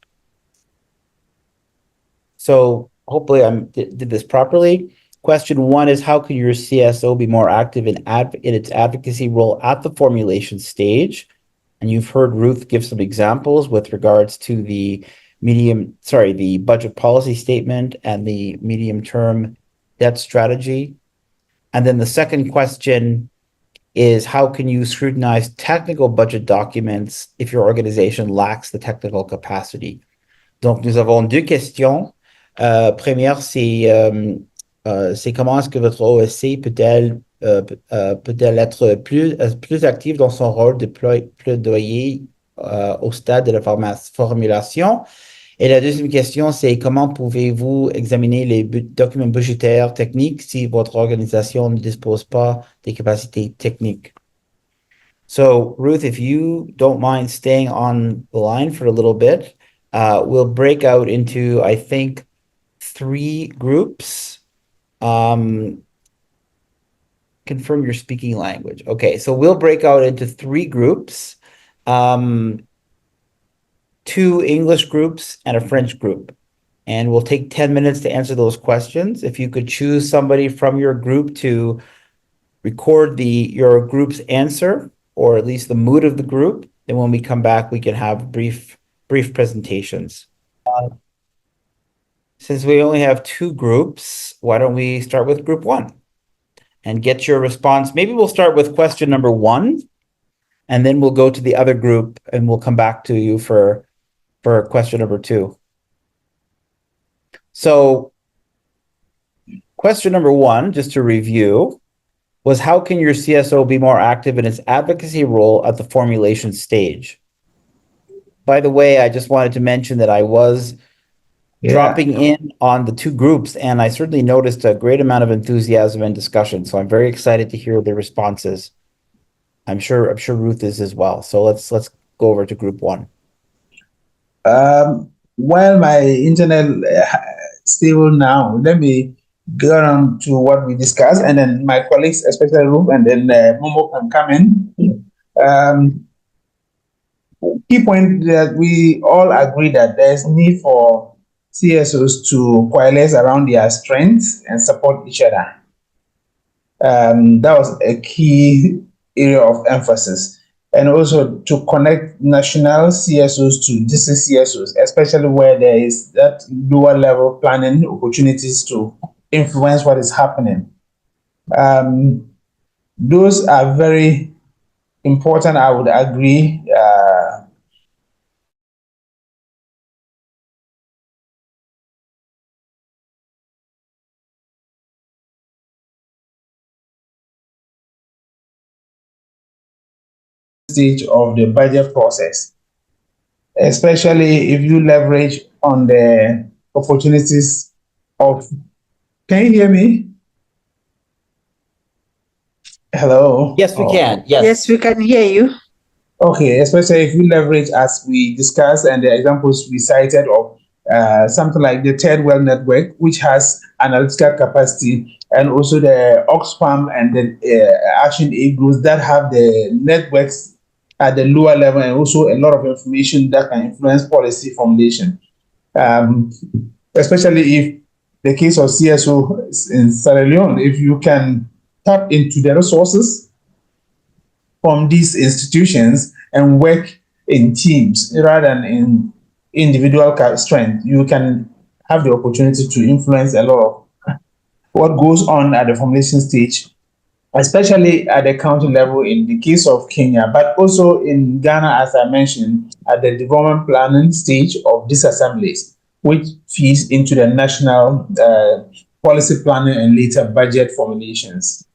So hopefully I did this properly. Question 1 is, how can your CSO be more active in its advocacy role at the formulation stage? And you've heard Ruth give some examples with regards to the budget policy statement and the medium-term debt strategy. And then the second question is, how can you scrutinize technical budget documents if your organization lacks the technical capacity? Donc, nous avons 2 questions. Première, c'est comment est-ce que votre OSC peut-elle être plus active dans son rôle de plaidoyer au stade de la formulation. Et la deuxième question, c'est comment pouvez-vous examiner les documents budgétaires techniques si votre organisation ne dispose pas des capacités techniques? So, Ruth, if you don't mind staying on the line for a little bit, we'll break out into, I think, 3 groups. Confirm your speaking language. Okay, so we'll break out into 3 groups, 2 English groups and a French group. And we'll take 10 minutes to answer those questions. If you could choose somebody from your group to record your group's answer, or at least the mood of the group, then when we come back, we can have brief presentations. Since we only have 2 groups, why don't we start with group 1 and get your response? Maybe we'll start with question number 1, and then we'll go to the other group, and we'll come back to you for question number 2. So question number 1, just to review, was how can your CSO be more active in its advocacy role at the formulation stage? By the way, I just wanted to mention that I was dropping in on the 2 groups, and I certainly noticed a great amount of enthusiasm and discussion. So I'm very excited to hear the responses. I'm sure Ruth is as well. So let's go over to group 1.
while my internet stable now, let me go on to what we discussed, and then my colleagues, especially Ruth, and then Momo can come in. Um, Key point that we all agree that there's need for CSOs to coalesce around their strengths and support each other. That was a key area of emphasis. And also to connect national CSOs to district CSOs, especially where there is that lower level planning opportunities to influence what is happening. Those are very important, I would agree. Stage of the budget process, especially if you leverage on the opportunities of. Can you hear me? Hello?
Yes, we can.
Yes, we can hear you.
Okay, especially if you leverage, as we discussed, and the examples we cited of something like the Third World Network, which has analytical capacity, and also the Oxfam and the Action Aid groups that have the networks at the lower level, and also a lot of information that can influence policy formulation. Especially if the case of CSO in Sierra Leone, if you can tap into the resources from these institutions and work in teams rather than in individual strength, you can have the opportunity to influence a lot of what goes on at the formulation stage, especially at the county level in the case of Kenya, but also in Ghana, as I mentioned, at the development planning stage of these assemblies, which feeds into the national policy planning and later budget formulations.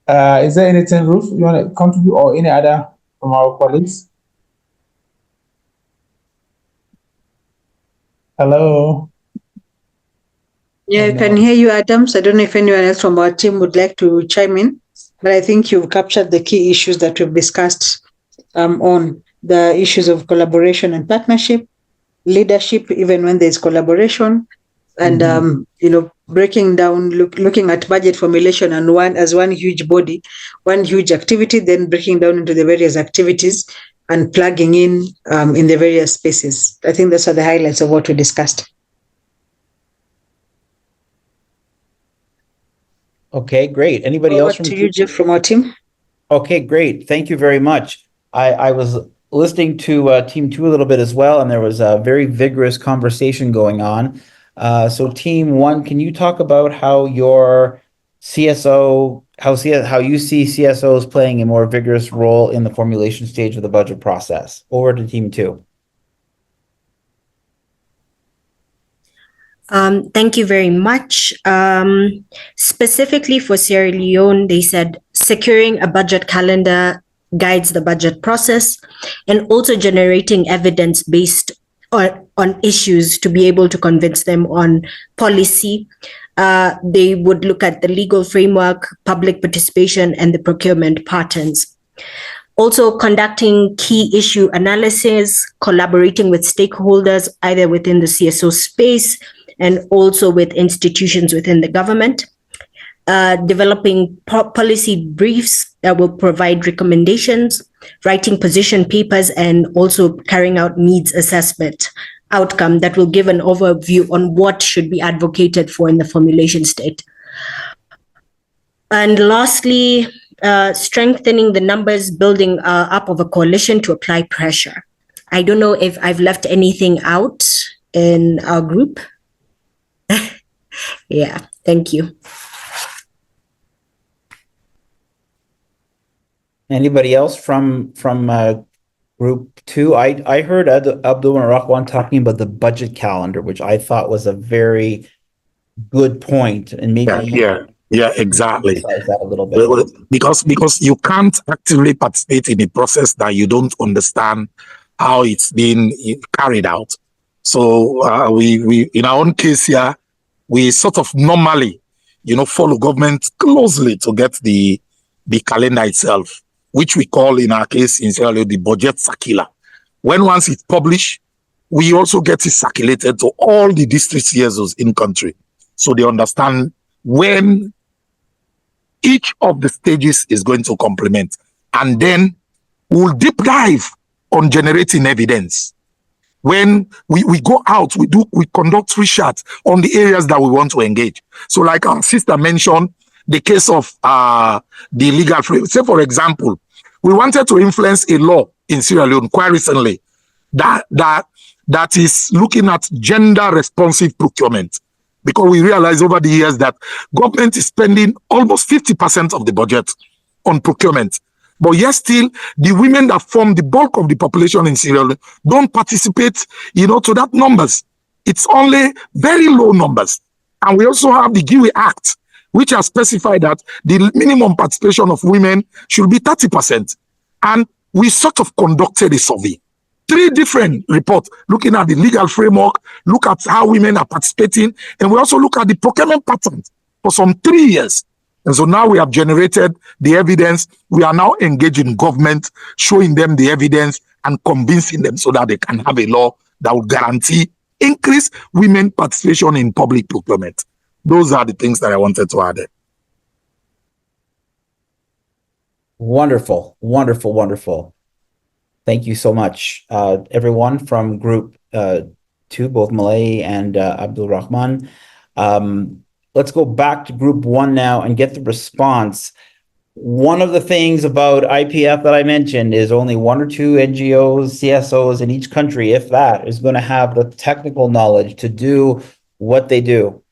Is there anything, Ruth, you want to contribute, or any other from our colleagues? Hello?
Yeah, I can hear you, Adams. I don't know if anyone else from our team would like to chime in, but I think you've captured the key issues that we've discussed on the issues of collaboration and partnership, leadership, even when there's collaboration, and breaking down, looking at budget formulation and one huge body, one huge activity, then breaking down into the various activities and plugging in the various spaces. I think those are the highlights of what we discussed.
Okay, great. Anybody else from
you, Jeff, from our team?
Okay, great. Thank you very much. I was listening to Team 2 a little bit as well, and there was a very vigorous conversation going on. So Team 1, can you talk about how your CSO, how you see CSOs playing a more vigorous role in the formulation stage of the budget process? Over to Team 2.
Thank you very much. Specifically for Sierra Leone, they said securing a budget calendar guides the budget process, and also generating evidence based on issues to be able to convince them on policy. They would look at the legal framework, public participation, and the procurement patterns. Also conducting key issue analysis, collaborating with stakeholders, either within the CSO space and also with institutions within the government. Developing policy briefs that will provide recommendations, writing position papers, and also carrying out needs assessment outcome that will give an overview on what should be advocated for in the formulation state. And lastly, strengthening the numbers, building up of a coalition to apply pressure. I don't know if I've left anything out in our group. Yeah, thank you.
Anybody else from Group 2? I heard Abdul Rahwan talking about the budget calendar, which I thought was a very good point, and maybe
exactly
that a little bit.
Because you can't actively participate in a process that you don't understand how it's being carried out. So we in our own case here, we sort of normally, follow government closely to get the calendar itself, which we call in our case in Sierra Leone the budget circular. When once it's published, we also get it circulated to all the district CSOs in country, so they understand when each of the stages is going to complement. And then we'll deep dive on generating evidence. When we go out, we conduct research on the areas that we want to engage. So like our sister mentioned, the case of the legal frame. Say, for example, we wanted to influence a law in Sierra Leone quite recently that is looking at gender responsive procurement, because we realize over the years that government is spending almost 50% of the budget on procurement. But yet still, the women that form the bulk of the population in Sierra Leone don't participate, to that numbers. It's only very low numbers. And we also have the GIWI Act, which has specified that the minimum participation of women should be 30%. And we sort of conducted a survey. 3 different reports looking at the legal framework, look at how women are participating, and we also look at the procurement patterns for some 3 years. And so now we have generated the evidence. We are now engaging government, showing them the evidence and convincing them so that they can have a law that will guarantee increased women participation in public procurement. Those are the things that I wanted to add.
Wonderful, wonderful, wonderful. Thank you so much, everyone from Group 2, both Malay and Abdul Rahman. Let's go back to Group 1 now and get the response. One of the things about IPF that I mentioned is only 1 or 2 NGOs, CSOs in each country, if that, is going to have the technical knowledge to do what they do,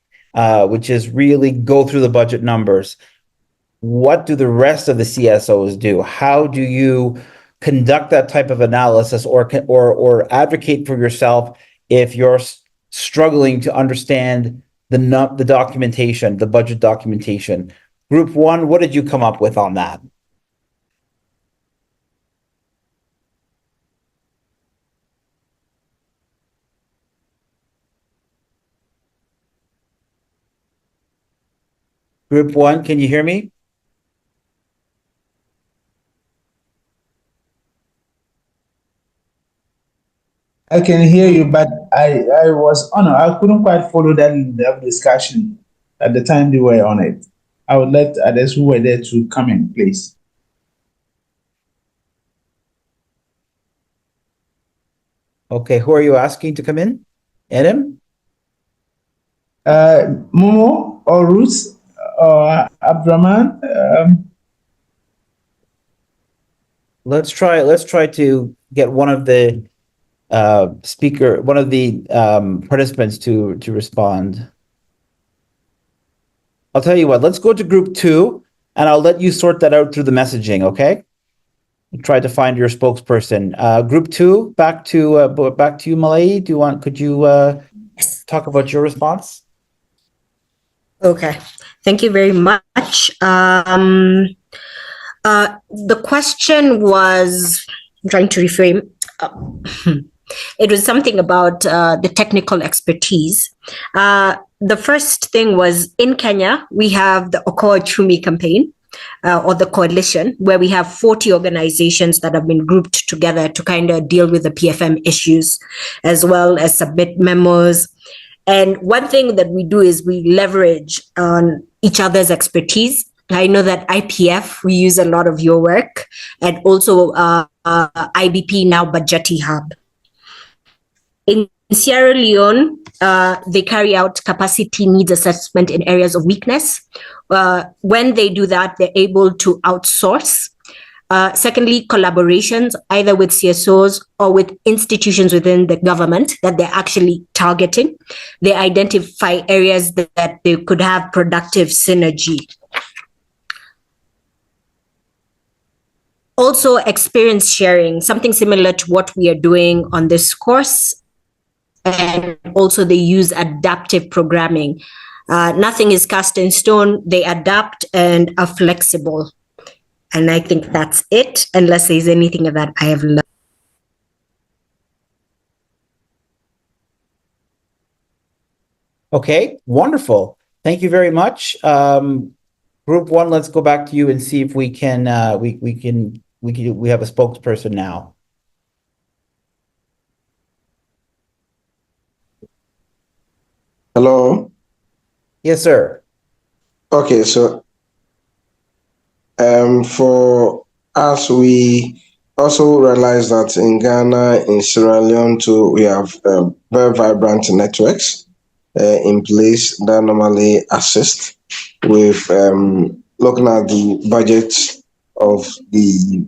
which is really go through the budget numbers. What do the rest of the CSOs do? How do you conduct that type of analysis or advocate for yourself if you're struggling to understand the documentation, the budget documentation? Group 1, what did you come up with on that? Group 1, can you hear me?
I can hear you, but I couldn't quite follow that discussion at the time they were on it. I would let others who were there to come in, please.
Okay, who are you asking to come in? Adam?
Momo or Ruth or Abdraman?
Let's try to get one of the participants to respond. I'll tell you what, let's go to Group 2 and I'll let you sort that out through the messaging, okay? Try to find your spokesperson. Group 2, back to you, Malay. Could you talk about your response?
Okay, thank you very much. The question was, I'm trying to reframe. It was something about the technical expertise. The first thing was, in Kenya, we have the Okoa Chumi campaign, or the coalition, where we have 40 organizations that have been grouped together to kind of deal with the PFM issues, as well as submit memos. And one thing that we do is we leverage on each other's expertise. I know that IPF, we use a lot of your work, and also IBP, now Budgeti Hub. In Sierra Leone, they carry out capacity needs assessment in areas of weakness. When they do that, they're able to outsource. Secondly, collaborations, either with CSOs or with institutions within the government that they're actually targeting. They identify areas that they could have productive synergy. Also, experience sharing, something similar to what we are doing on this course. And also they use adaptive programming. Nothing is cast in stone. They adapt and are flexible. And I think that's it, unless there's anything that I have learned.
Okay, wonderful. Thank you very much. Group 1, let's go back to you and see if we have a spokesperson now.
Hello.
Yes, sir.
Okay, so for us, we also realize that in Ghana, in Sierra Leone too, we have very vibrant networks in place that normally assist with looking at the budgets of the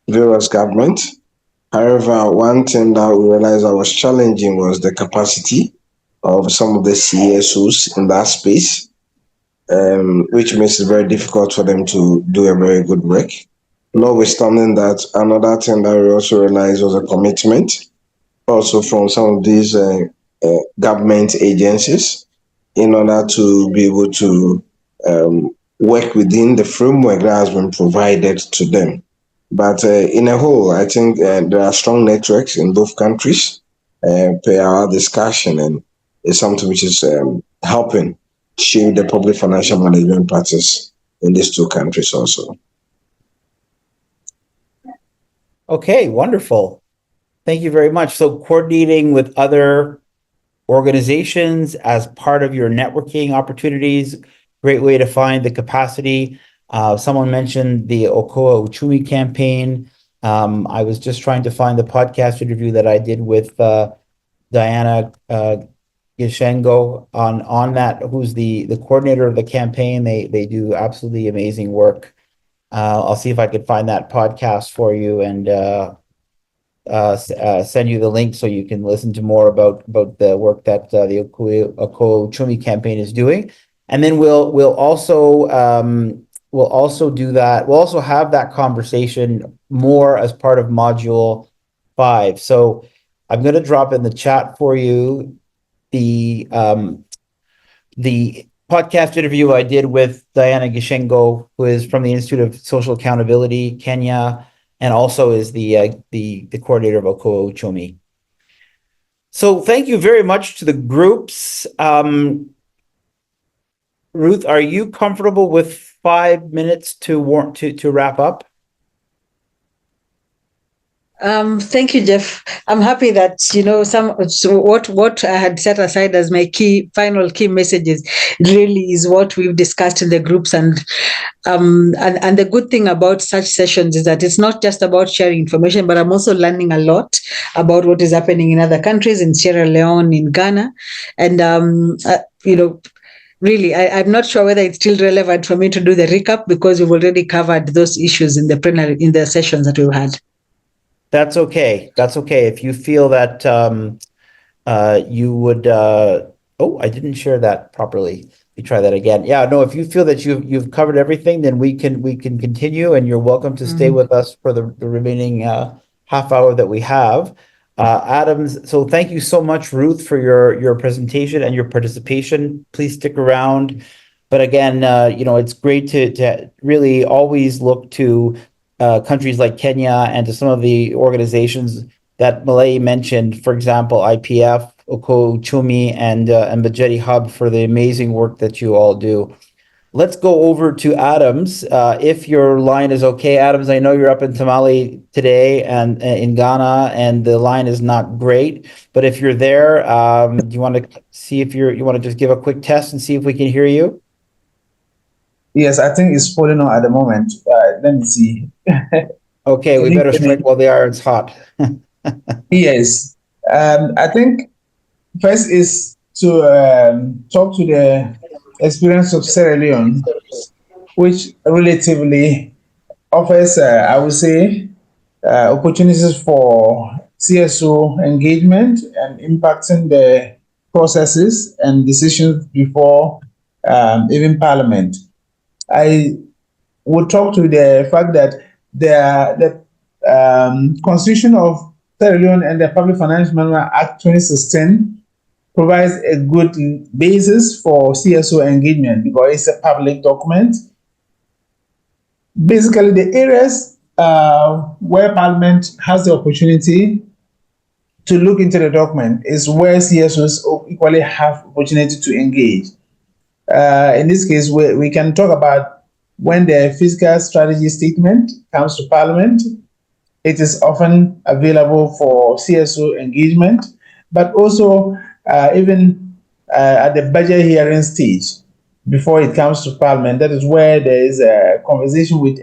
various government. However, one thing that we realized that was challenging was the capacity of some of the CSOs in that space, which makes it very difficult for them to do a very good work. Notwithstanding that, another thing that we also realized was a commitment also from some of these government agencies in order to be able to work within the framework that has been provided to them. But in a whole, I think there are strong networks in both countries per our discussion, and it's something which is helping shape the public financial management practice in these two countries also.
Okay, wonderful. Thank you very much. So coordinating with other organizations as part of your networking opportunities, great way to find the capacity. Someone mentioned the Okoa Uchumi campaign. I was just trying to find the podcast interview that I did with Diana Gishengo on that, who's the coordinator of the campaign. They do absolutely amazing work. I'll see if I could find that podcast for you and send you the link so you can listen to more about the work that the Oko Chumi campaign is doing. And then we'll also do that. We'll also have that conversation more as part of module 5. So I'm going to drop in the chat for you the podcast interview I did with Diana Gishengo, who is from the Institute of Social Accountability, Kenya, and also is the coordinator of Okoa Uchumi. So thank you very much to the groups. Ruth, are you comfortable with 5 minutes to wrap up?
Thank you, Jeff. I'm happy that what I had set aside as my final key messages really is what we've discussed in the groups, and the good thing about such sessions is that it's not just about sharing information, but I'm also learning a lot about what is happening in other countries, in Sierra Leone, in Ghana, and really, I'm not sure whether it's still relevant for me to do the recap because we've already covered those issues in the sessions that we've had.
That's okay. That's okay. If you feel that you would, I didn't share that properly. Let me try that again. Yeah, no, if you feel that you've covered everything, then we can continue, and you're welcome to stay with us for the remaining half hour that we have. Adams, so thank you so much, Ruth, for your presentation and your participation. Please stick around. But again, it's great to really always look to countries like Kenya and to some of the organizations that Malay mentioned, for example, IPF, Oko Chumi, and Bajeti Hub for the amazing work that you all do. Let's go over to Adams. If your line is okay, Adams, I know you're up in Tamale today and in Ghana, and the line is not great. But if you're there, do you want to see if you want to just give a quick test and see if we can hear you?
Yes, I think it's falling on at the moment. Let me see.
Okay, we better strike while the iron's hot.
Yes. I think first is to talk to the experience of Sierra Leone, which relatively offers, I would say, opportunities for CSO engagement and impacting the processes and decisions before even Parliament. I would talk to the fact that the Constitution of Sierra Leone and the Public Finance Management Act 2016 provides a good basis for CSO engagement because it's a public document. Basically, the areas where Parliament has the opportunity to look into the document is where CSOs equally have opportunity to engage. In this case, we can talk about when the fiscal strategy statement comes to Parliament. It is often available for CSO engagement, but also even at the budget hearing stage before it comes to Parliament. That is where there is a conversation with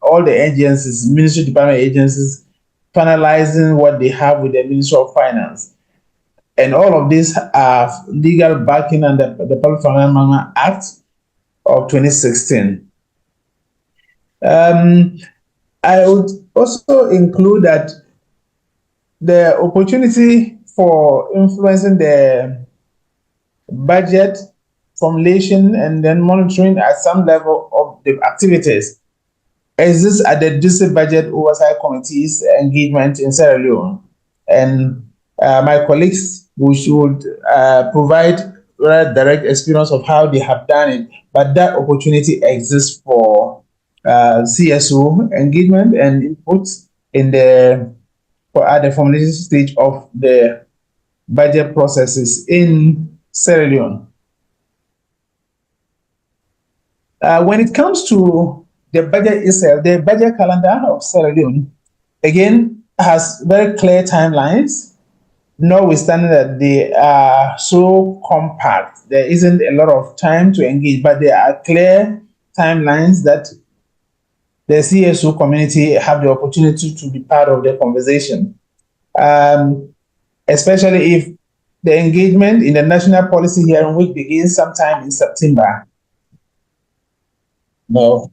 all the agencies, Ministry Department agencies, finalizing what they have with the Ministry of Finance. And all of these are legal backing under the Public Finance Management Act of 2016. I would also include that the opportunity for influencing the budget formulation and then monitoring at some level of the activities exists at the District Budget Oversight Committee's engagement in Sierra Leone. And my colleagues should provide direct experience of how they have done it, but that opportunity exists for CSO engagement and input in at the formulation stage of the budget processes in Sierra Leone. When it comes to the budget itself, the budget calendar of Sierra Leone, again, has very clear timelines, notwithstanding that they are so compact. There isn't a lot of time to engage, but there are clear timelines that the CSO community have the opportunity to be part of the conversation. Especially if the engagement in the National Policy Hearing Week begins sometime in September. No.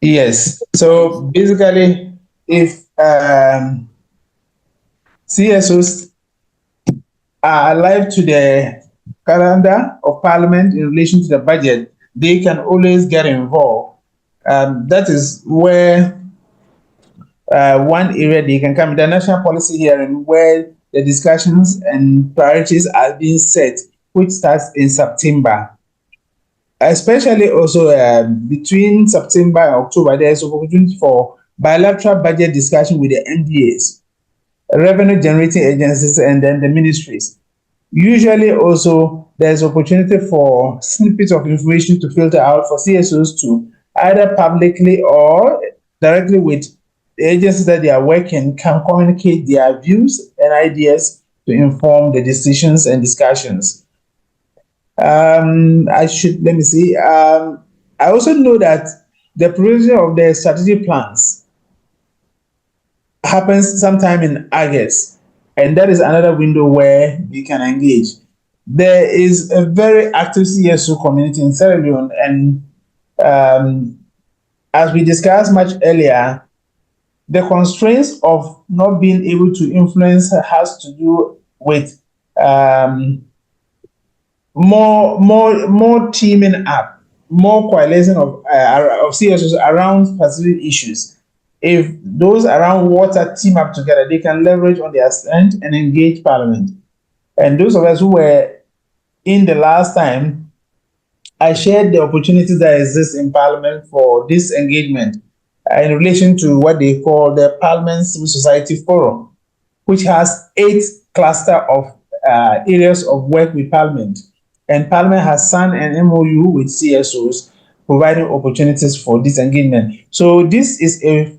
Yes. So basically, if CSOs are alive to the calendar of Parliament in relation to the budget, they can always get involved. That is where one area they can come, the national policy hearing, where the discussions and priorities are being set, which starts in September. Especially also between September and October, there is opportunity for bilateral budget discussion with the NDAs, revenue generating agencies, and then the ministries. Usually also there's opportunity for snippets of information to filter out for CSOs to either publicly or directly with the agencies that they are working can communicate their views and ideas to inform the decisions and discussions. Let me see. I also know that the provision of the strategic plans happens sometime in August, and that is another window where we can engage. There is a very active CSO community in Sierra Leone, and as we discussed much earlier, the constraints of not being able to influence has to do with more teaming up, more coalescing of CSOs around specific issues. If those around water team up together, they can leverage on their strength and engage Parliament. And those of us who were in the last time, I shared the opportunities that exist in Parliament for this engagement in relation to what they call the Parliament Civil Society Forum, which has 8 clusters of areas of work with Parliament. And Parliament has signed an MOU with CSOs, providing opportunities for this engagement. So this is a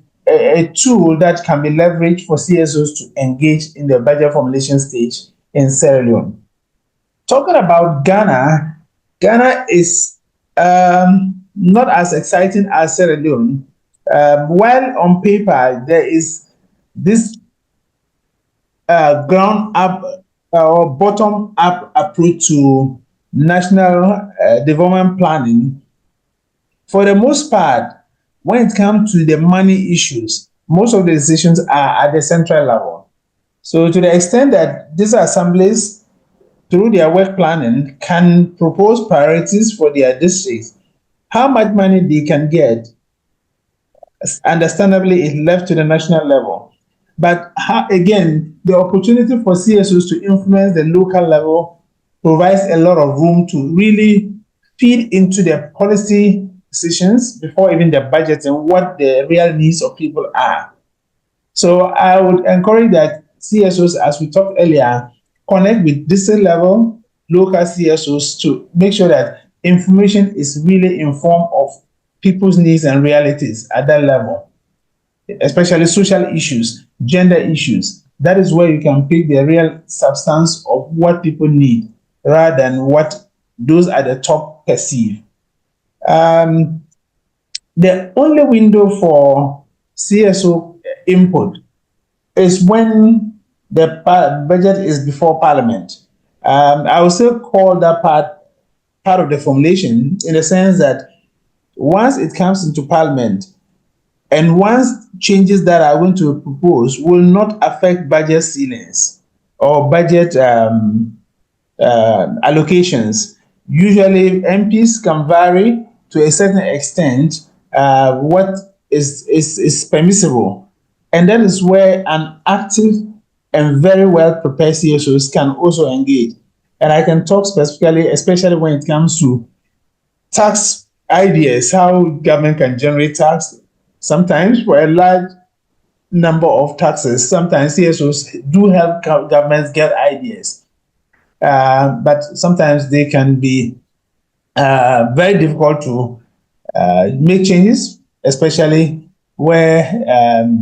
tool that can be leveraged for CSOs to engage in the budget formulation stage in Sierra Leone. Talking about Ghana, Ghana is not as exciting as Sierra Leone. While on paper there is this ground up or bottom up approach to national development planning, for the most part, when it comes to the money issues, most of the decisions are at the central level. So to the extent that these assemblies, through their work planning, can propose priorities for their districts, how much money they can get, understandably, is left to the national level. But again, the opportunity for CSOs to influence the local level provides a lot of room to really feed into the policy decisions before even the budget and what the real needs of people are. So I would encourage that CSOs, as we talked earlier, connect with district level, local CSOs to make sure that information is really informed of people's needs and realities at that level, especially social issues, gender issues, That is where you can pick the real substance of what people need rather than what those at the top perceive. The only window for CSO input is when the budget is before Parliament. I will still call that part of the formulation in the sense that once it comes into Parliament, and once changes that are going to propose will not affect budget ceilings or budget allocations. Usually, MPs can vary to a certain extent what is permissible. And that is where an active and very well prepared CSOs can also engage. And I can talk specifically, especially when it comes to tax ideas, how government can generate tax. Sometimes for a large number of taxes, sometimes CSOs do help governments get ideas. But sometimes they can be very difficult to make changes, especially where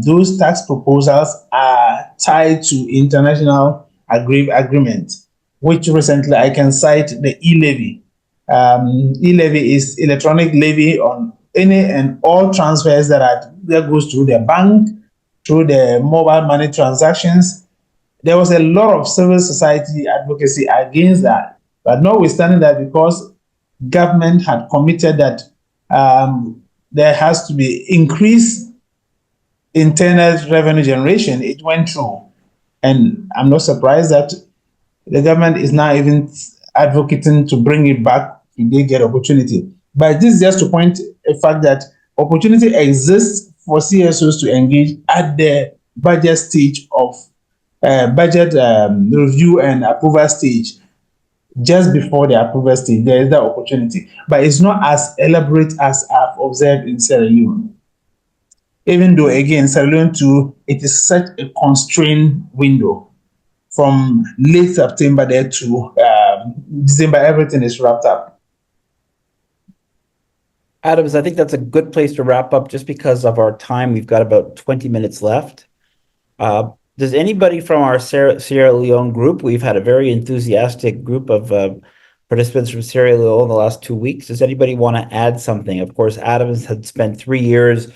those tax proposals are tied to international agreement, which recently I can cite the e-levy. E-levy is electronic levy on any and all transfers that goes through the bank, through the mobile money transactions. There was a lot of civil society advocacy against that, but notwithstanding that, because government had committed that there has to be increased internal revenue generation, it went through. And I'm not surprised that the government is now even advocating to bring it back if they get opportunity. But this is just to point a fact that opportunity exists for CSOs to engage at the budget stage of budget review and approval stage. Just before the approval stage, there is that opportunity, but it's not as elaborate as I've observed in Sierra Leone. Even though, again, Sierra Leone too, it is such a constrained window. From late September there to December, everything is wrapped up.
Adams, I think that's a good place to wrap up just because of our time. We've got about 20 minutes left. Does anybody from our Sierra Leone group, we've had a very enthusiastic group of participants from Sierra Leone the last 2 weeks. Does anybody want to add something? Of course, Adams had spent 3 years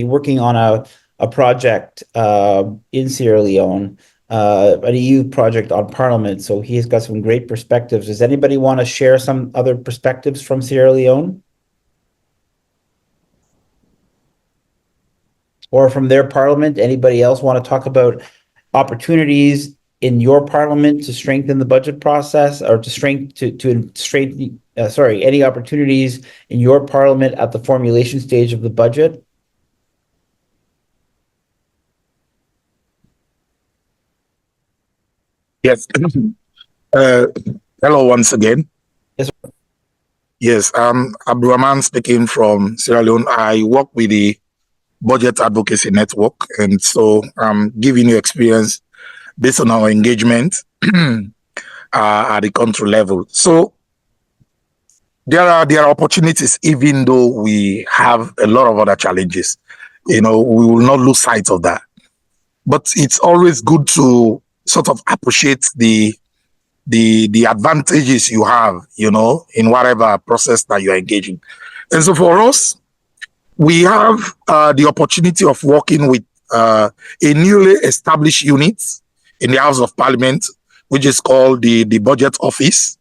working on a project in Sierra Leone, an EU project on Parliament. So he's got some great perspectives. Does anybody want to share some other perspectives from Sierra Leone? Or from their parliament? Anybody else want to talk about opportunities in your parliament to strengthen the budget process, or any opportunities in your parliament at the formulation stage of the budget?
Yes. Hello once again.
Yes.
Yes, Abdurrahman speaking from Sierra Leone. I work with the Budget Advocacy Network, and so I'm giving you experience based on our engagement at the country level. So there are opportunities, even though we have a lot of other challenges. We will not lose sight of that. But it's always good to sort of appreciate the advantages you have, in whatever process that you're engaging. And so for us, we have the opportunity of working with a newly established unit in the House of Parliament, which is called the Budget Office.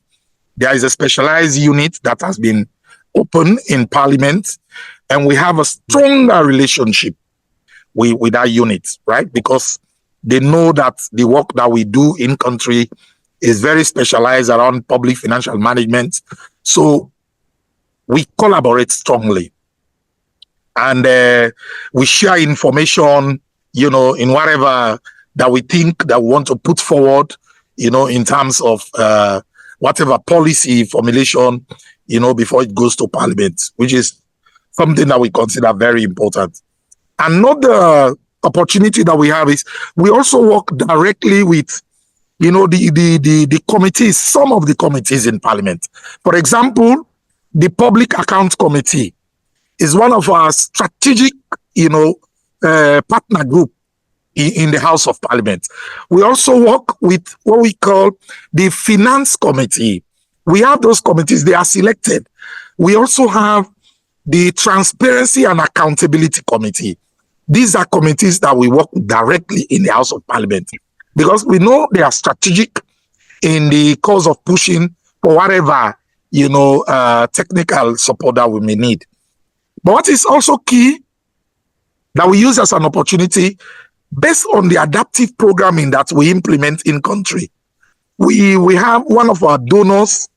There is a specialized unit that has been opened in Parliament, and we have a stronger relationship with that unit, right? Because they know that the work that we do in country is very specialized around public financial management. So we collaborate strongly. And we share information, in whatever that we think that we want to put forward, in terms of whatever policy formulation, before it goes to Parliament, which is something that we consider very important. Another opportunity that we have is we also work directly with, the committees, some of the committees in Parliament. For example, the Public Account Committee is one of our strategic, partner group in the House of Parliament. We also work with what we call the Finance Committee. We have those committees, they are selected. We also have the Transparency and Accountability Committee. These are committees that we work directly in the House of Parliament because we know they are strategic in the cause of pushing for whatever, technical support that we may need. But what is also key that we use as an opportunity, based on the adaptive programming that we implement in country, we have one of our donors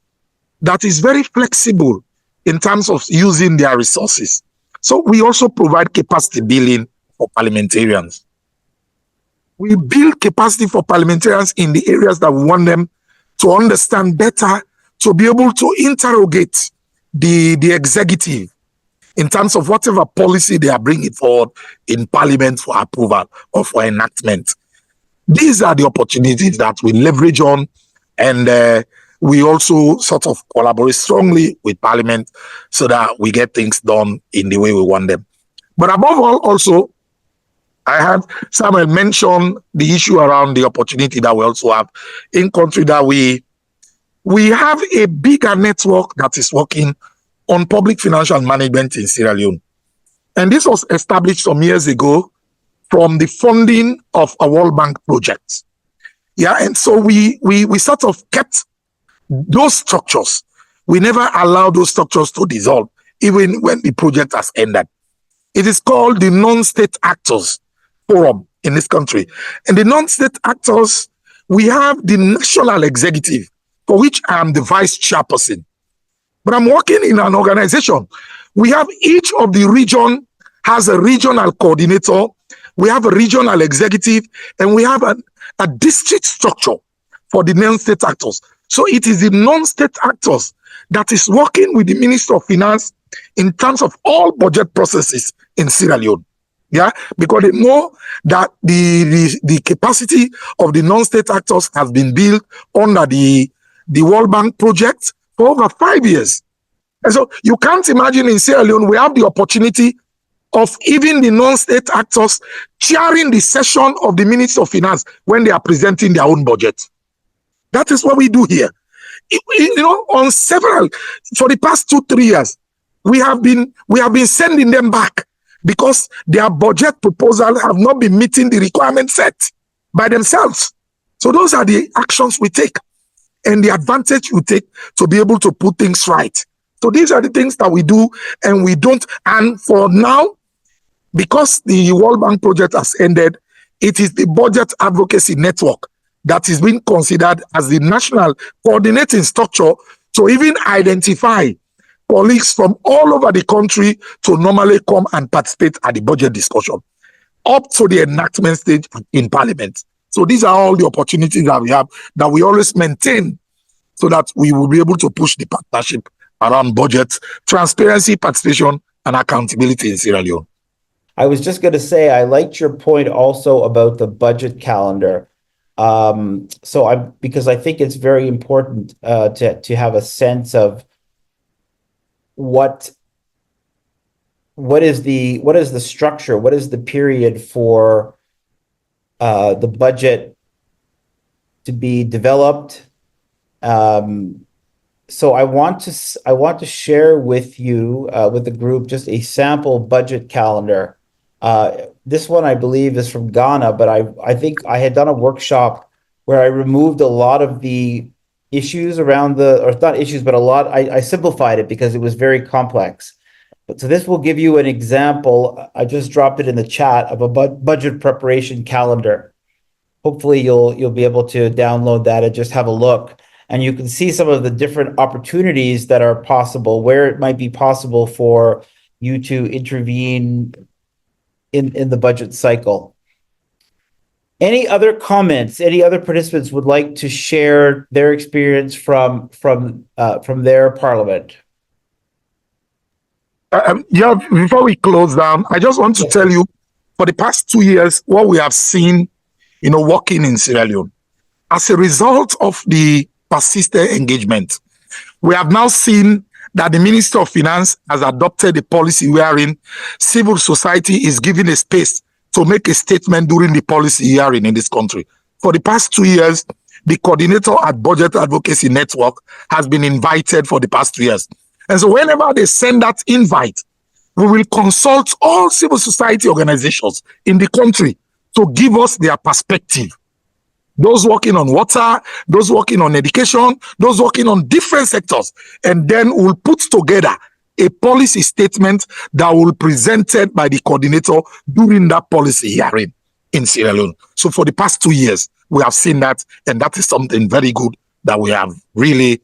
that is very flexible in terms of using their resources. So we also provide capacity building for parliamentarians. We build capacity for parliamentarians in the areas that we want them to understand better, to be able to interrogate the executive in terms of whatever policy they are bringing forward in Parliament for approval or for enactment. These are the opportunities that we leverage on, and we also sort of collaborate strongly with Parliament so that we get things done in the way we want them. But above all, also, I had Samuel mention the issue around the opportunity that we also have in country, that we have a bigger network that is working on public financial management in Sierra Leone. And this was established some years ago from the funding of a World Bank project. Yeah, and so we sort of kept those structures. We never allowed those structures to dissolve, even when the project has ended. It is called the Non-State Actors Forum in this country. And the non-state actors, we have the national executive, for which I am the vice chairperson. But I'm working in an organization. We have each of the region has a regional coordinator, we have a regional executive, and we have a district structure for the non-state actors. So it is the non-state actors that is working with the Minister of Finance in terms of all budget processes in Sierra Leone. Yeah, because they know that the capacity of the non-state actors has been built under the World Bank project for over 5 years. And so you can't imagine in Sierra Leone, we have the opportunity of even the non-state actors chairing the session of the Minister of Finance when they are presenting their own budget. That is what we do here. On several, for the past 2-3 years, we have been sending them back because their budget proposal have not been meeting the requirements set by themselves. So those are the actions we take and the advantage we take to be able to put things right. So these are the things that we do, and we don't. And for now, because the World Bank project has ended, it is the Budget Advocacy Network that is being considered as the national coordinating structure to even identify colleagues from all over the country to normally come and participate at the budget discussion up to the enactment stage in Parliament. So these are all the opportunities that we have, that we always maintain, so that we will be able to push the partnership around budget, transparency, participation, and accountability in Sierra Leone.
I was just going to say, I liked your point also about the budget calendar. Because I think it's very important to have a sense of what is the structure, what is the period for the budget to be developed. So I want to share with you, with the group, just a sample budget calendar. This one, I believe, is from Ghana, but I think I had done a workshop where I removed a lot of the issues around or not issues, but I simplified it because it was very complex. So this will give you an example. I just dropped it in the chat of a budget preparation calendar. Hopefully you'll be able to download that and just have a look. And you can see some of the different opportunities that are possible, where it might be possible for you to intervene in the budget cycle. Any other comments? Any other participants would like to share their experience from their parliament?
Before we close down, I just want to tell you, for the past 2 years, what we have seen, working in Sierra Leone, as a result of the persistent engagement, we have now seen that the Minister of Finance has adopted a policy wherein civil society is given a space to make a statement during the policy hearing in this country. For the past 2 years, the coordinator at Budget Advocacy Network has been invited for the past 2 years. And so whenever they send that invite, we will consult all civil society organizations in the country to give us their perspective. Those working on water, those working on education, those working on different sectors. And then we'll put together a policy statement that will be presented by the coordinator during that policy hearing in Sierra Leone. So for the past 2 years, we have seen that, and that is something very good that we have really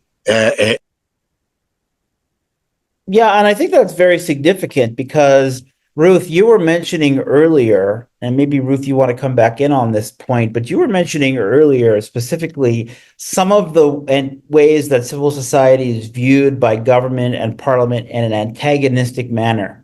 Yeah, and I think that's very significant because, Ruth, you were mentioning earlier, and maybe Ruth, you want to come back in on this point, but you were mentioning earlier specifically some of the ways that civil society is viewed by government and parliament in an antagonistic manner.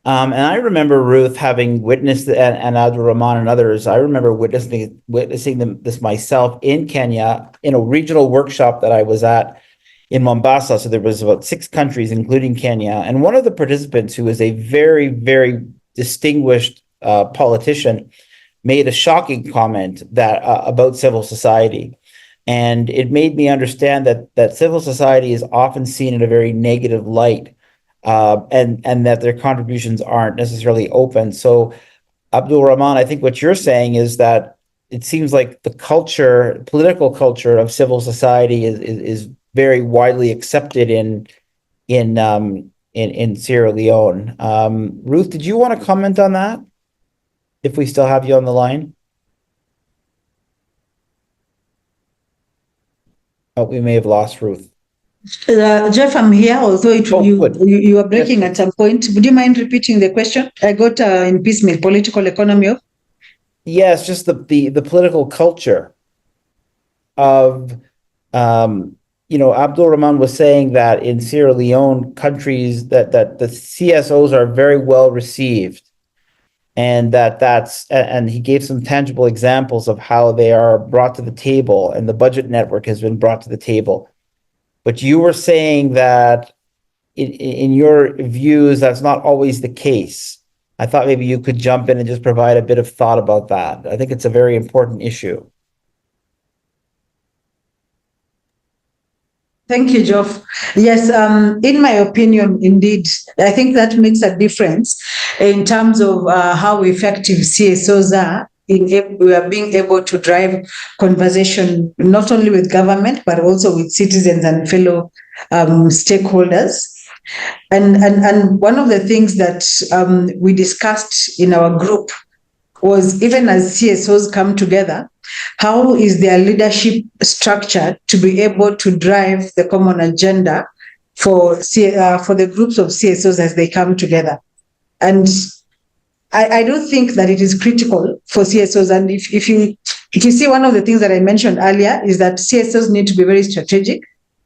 And I remember, Ruth, having witnessed, and Abdul Rahman and others, I remember witnessing this myself in Kenya in a regional workshop that I was at in Mombasa. So there was about 6 countries, including Kenya. And one of the participants, who is a very, very distinguished politician, made a shocking comment that about civil society. And it made me understand that civil society is often seen in a very negative light, and that their contributions aren't necessarily open. So, Abdul Rahman, I think what you're saying is that it seems like the culture, political culture of civil society is very widely accepted in Sierra Leone. Ruth, did you want to comment on that? If we still have you on the line? Oh, we may have lost Ruth.
Jeff, I'm here, although
good.
you were breaking at some point. Would you mind repeating the question? I got in piecemeal, political economy of?
Yes, just the political culture of, Abdul Rahman was saying that in Sierra Leone countries that the CSOs are very well received, and and he gave some tangible examples of how they are brought to the table, and the budget network has been brought to the table. But you were saying that in your views, that's not always the case. I thought maybe you could jump in and just provide a bit of thought about that. I think it's a very important issue.
Thank you, Geoff. Yes, in my opinion, indeed, I think that makes a difference in terms of how effective CSOs are. We are being able to drive conversation not only with government, but also with citizens and fellow stakeholders. And one of the things that we discussed in our group was, even as CSOs come together, how is their leadership structured to be able to drive the common agenda for the groups of CSOs as they come together? And I don't think that it is critical for CSOs. And if you see, one of the things that I mentioned earlier is that CSOs need to be very strategic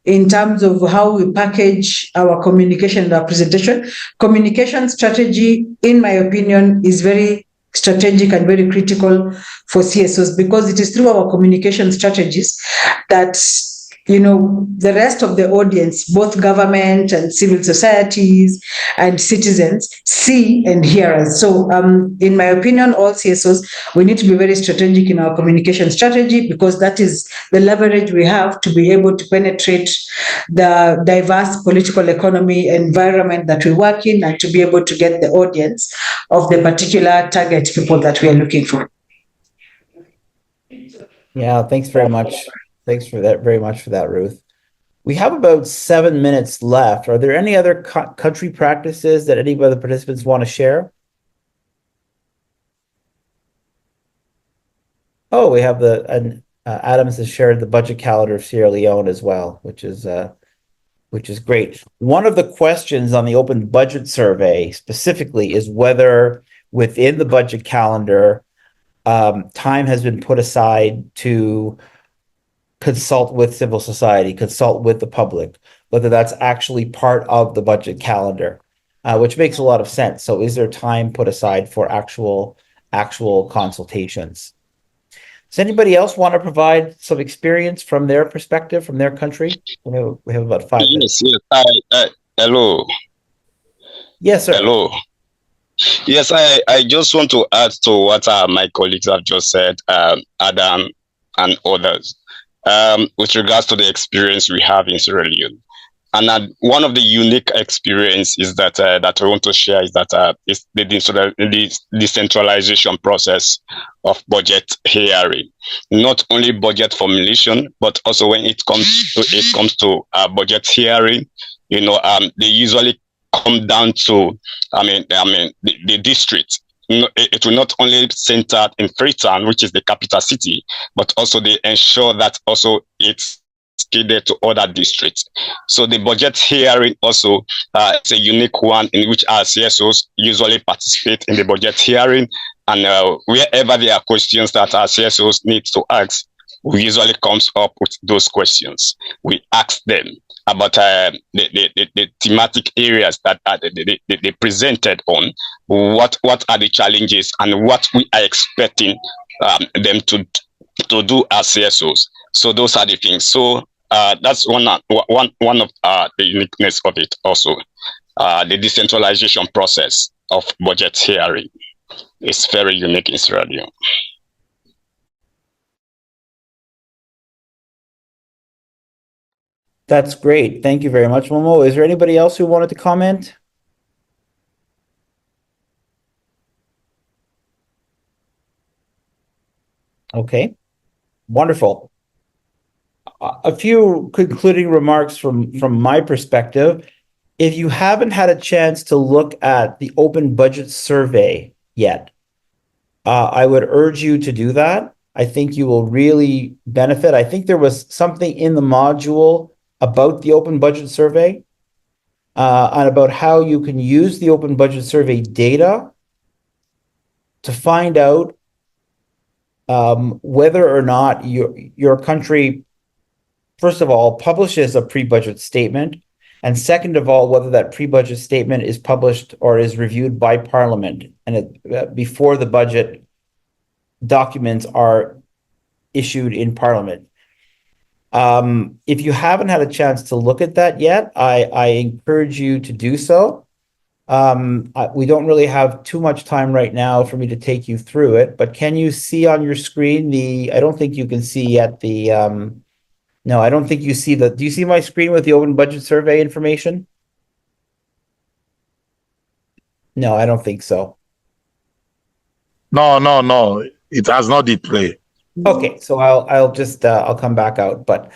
in terms of how we package our communication and our presentation. Communication strategy, in my opinion, is very strategic and very critical for CSOs, because it is through our communication strategies that the rest of the audience, both government and civil societies and citizens, see and hear us. So in my opinion, all CSOs, we need to be very strategic in our communication strategy, because that is the leverage we have to be able to penetrate the diverse political economy environment that we work in, and to be able to get the audience of the particular target people that we are looking for.
Yeah, thanks very much. Thanks for that, very much for that, Ruth. We have about 7 minutes left. Are there any other country practices that any of the participants want to share? Oh, we have Adams has shared the budget calendar of Sierra Leone as well, which is great. One of the questions on the open budget survey specifically is whether within the budget calendar, time has been put aside to consult with civil society, consult with the public, whether that's actually part of the budget calendar, which makes a lot of sense. So is there time put aside for actual consultations? Does anybody else want to provide some experience from their perspective, from their country? We have about 5 minutes.
Yes, hello.
Yes, sir.
Hello. Yes, I just want to add to what my colleagues have just said, Adam and others, with regards to the experience we have in Sierra Leone. And one of the unique experience is that I want to share is that it's the decentralization process of budget hearing, not only budget formulation, but also when it comes to budget hearing, they usually come down to, the district. It will not only center in Freetown, which is the capital city, but also they ensure that also it's scaled to other districts. So the budget hearing also is a unique one in which our CSOs usually participate in the budget hearing, and wherever there are questions that our CSOs need to ask, we usually comes up with those questions. We ask them about the thematic areas that they presented on, what are the challenges and what we are expecting them to do as CSOs. So those are the things. So that's one of the uniqueness of it also. The decentralization process of budget hearing is very unique in Sierra Leone.
That's great. Thank you very much, Momo. Is there anybody else who wanted to comment? Okay, wonderful. A few concluding remarks from my perspective. If you haven't had a chance to look at the open budget survey yet, I would urge you to do that. I think you will really benefit. I think there was something in the module about the open budget survey, and about how you can use the open budget survey data to find out whether or not your country, first of all, publishes a pre-budget statement, and second of all, whether that pre-budget statement is published or is reviewed by Parliament and before the budget documents are issued in Parliament. If you haven't had a chance to look at that yet, I encourage you to do so. We don't really have too much time right now for me to take you through it, but can you see on your screen I don't think you can see yet no, I don't think you see do you see my screen with the open budget survey information? No, I don't think so.
No. It has not the play.
Okay, so I'll just I'll come back out, but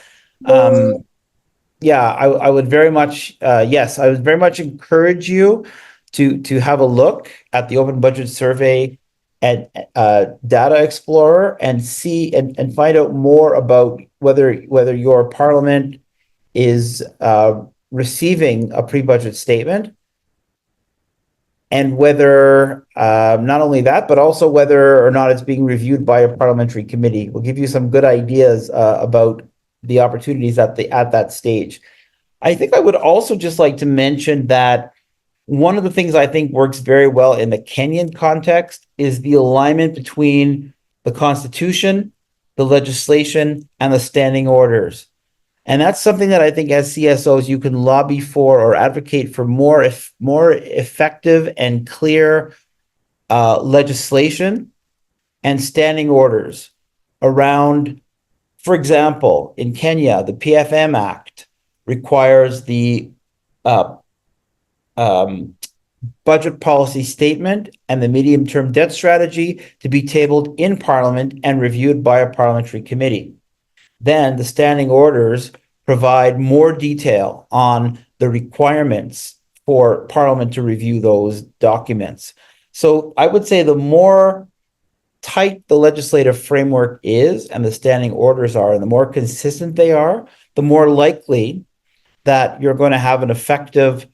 yeah, I would very much yes, I would very much encourage you to have a look at the open budget survey and Data Explorer and see and find out more about whether your parliament is receiving a pre-budget statement, and whether not only that, but also whether or not it's being reviewed by a parliamentary committee. Will give you some good ideas about the opportunities at that stage. I think I would also just like to mention that one of the things I think works very well in the Kenyan context is the alignment between the Constitution, the legislation, and the standing orders. And that's something that I think as CSOs you can lobby for or advocate for more effective and clear legislation and standing orders around. For example, in Kenya, the PFM Act requires the budget policy statement and the medium-term debt strategy to be tabled in Parliament and reviewed by a parliamentary committee. Then the standing orders provide more detail on the requirements for Parliament to review those documents. So I would say the more tight the legislative framework is and the standing orders are, and the more consistent they are, the more likely that you're going to have an effective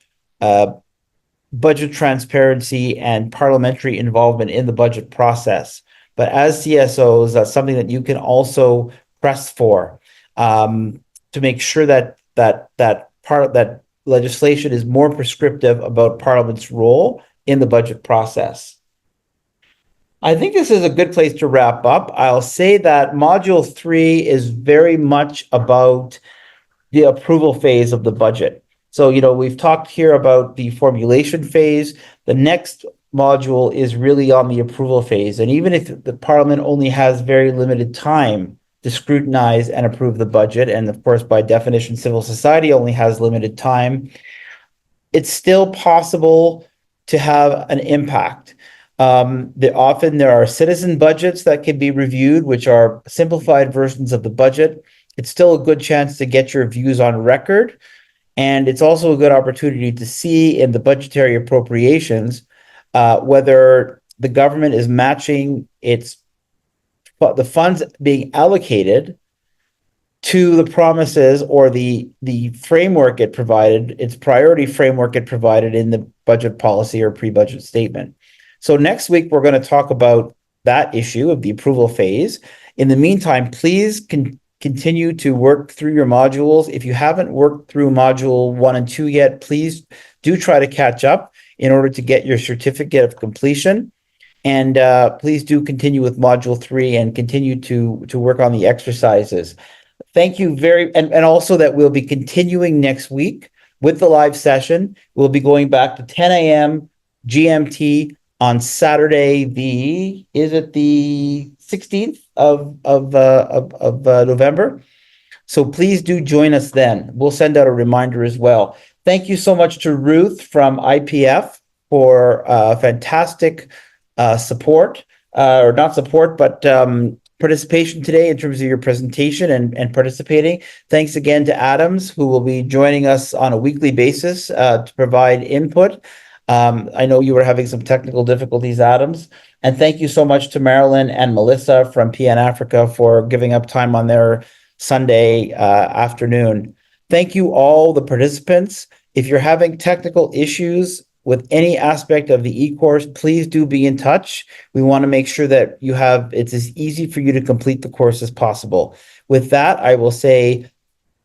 budget transparency and parliamentary involvement in the budget process. But as CSOs, that's something that you can also press for, to make sure that legislation is more prescriptive about Parliament's role in the budget process. I think this is a good place to wrap up. I'll say that Module 3 is very much about the approval phase of the budget. So, we've talked here about the formulation phase. The next module is really on the approval phase. And even if the Parliament only has very limited time to scrutinize and approve the budget, and of course, by definition, civil society only has limited time, it's still possible to have an impact. Often there are citizen budgets that can be reviewed, which are simplified versions of the budget. It's still a good chance to get your views on record. And it's also a good opportunity to see in the budgetary appropriations whether the government is matching the funds being allocated to the promises or the framework it provided, its priority framework it provided in the budget policy or pre-budget statement. So next week, we're going to talk about that issue of the approval phase. In the meantime, please continue to work through your modules. If you haven't worked through module 1 and 2 yet, please do try to catch up in order to get your certificate of completion. And please do continue with module 3 and continue to work on the exercises. Thank you and also that we'll be continuing next week with the live session. We'll be going back to 10 a.m. GMT on Saturday, the 16th of November. So please do join us then. We'll send out a reminder as well. Thank you so much to Ruth from IPF for fantastic support, or not support, but participation today in terms of your presentation and participating. Thanks again to Adams, who will be joining us on a weekly basis to provide input. I know you were having some technical difficulties, Adams. And thank you so much to Marilyn and Melissa from PN Africa for giving up time on their Sunday afternoon. Thank you all the participants. If you're having technical issues with any aspect of the e-course, please do be in touch. We want to make sure that it's as easy for you to complete the course as possible. With that, I will say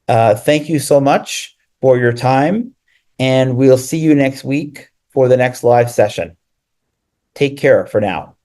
thank you so much for your time, and we'll see you next week for the next live session. Take care for now.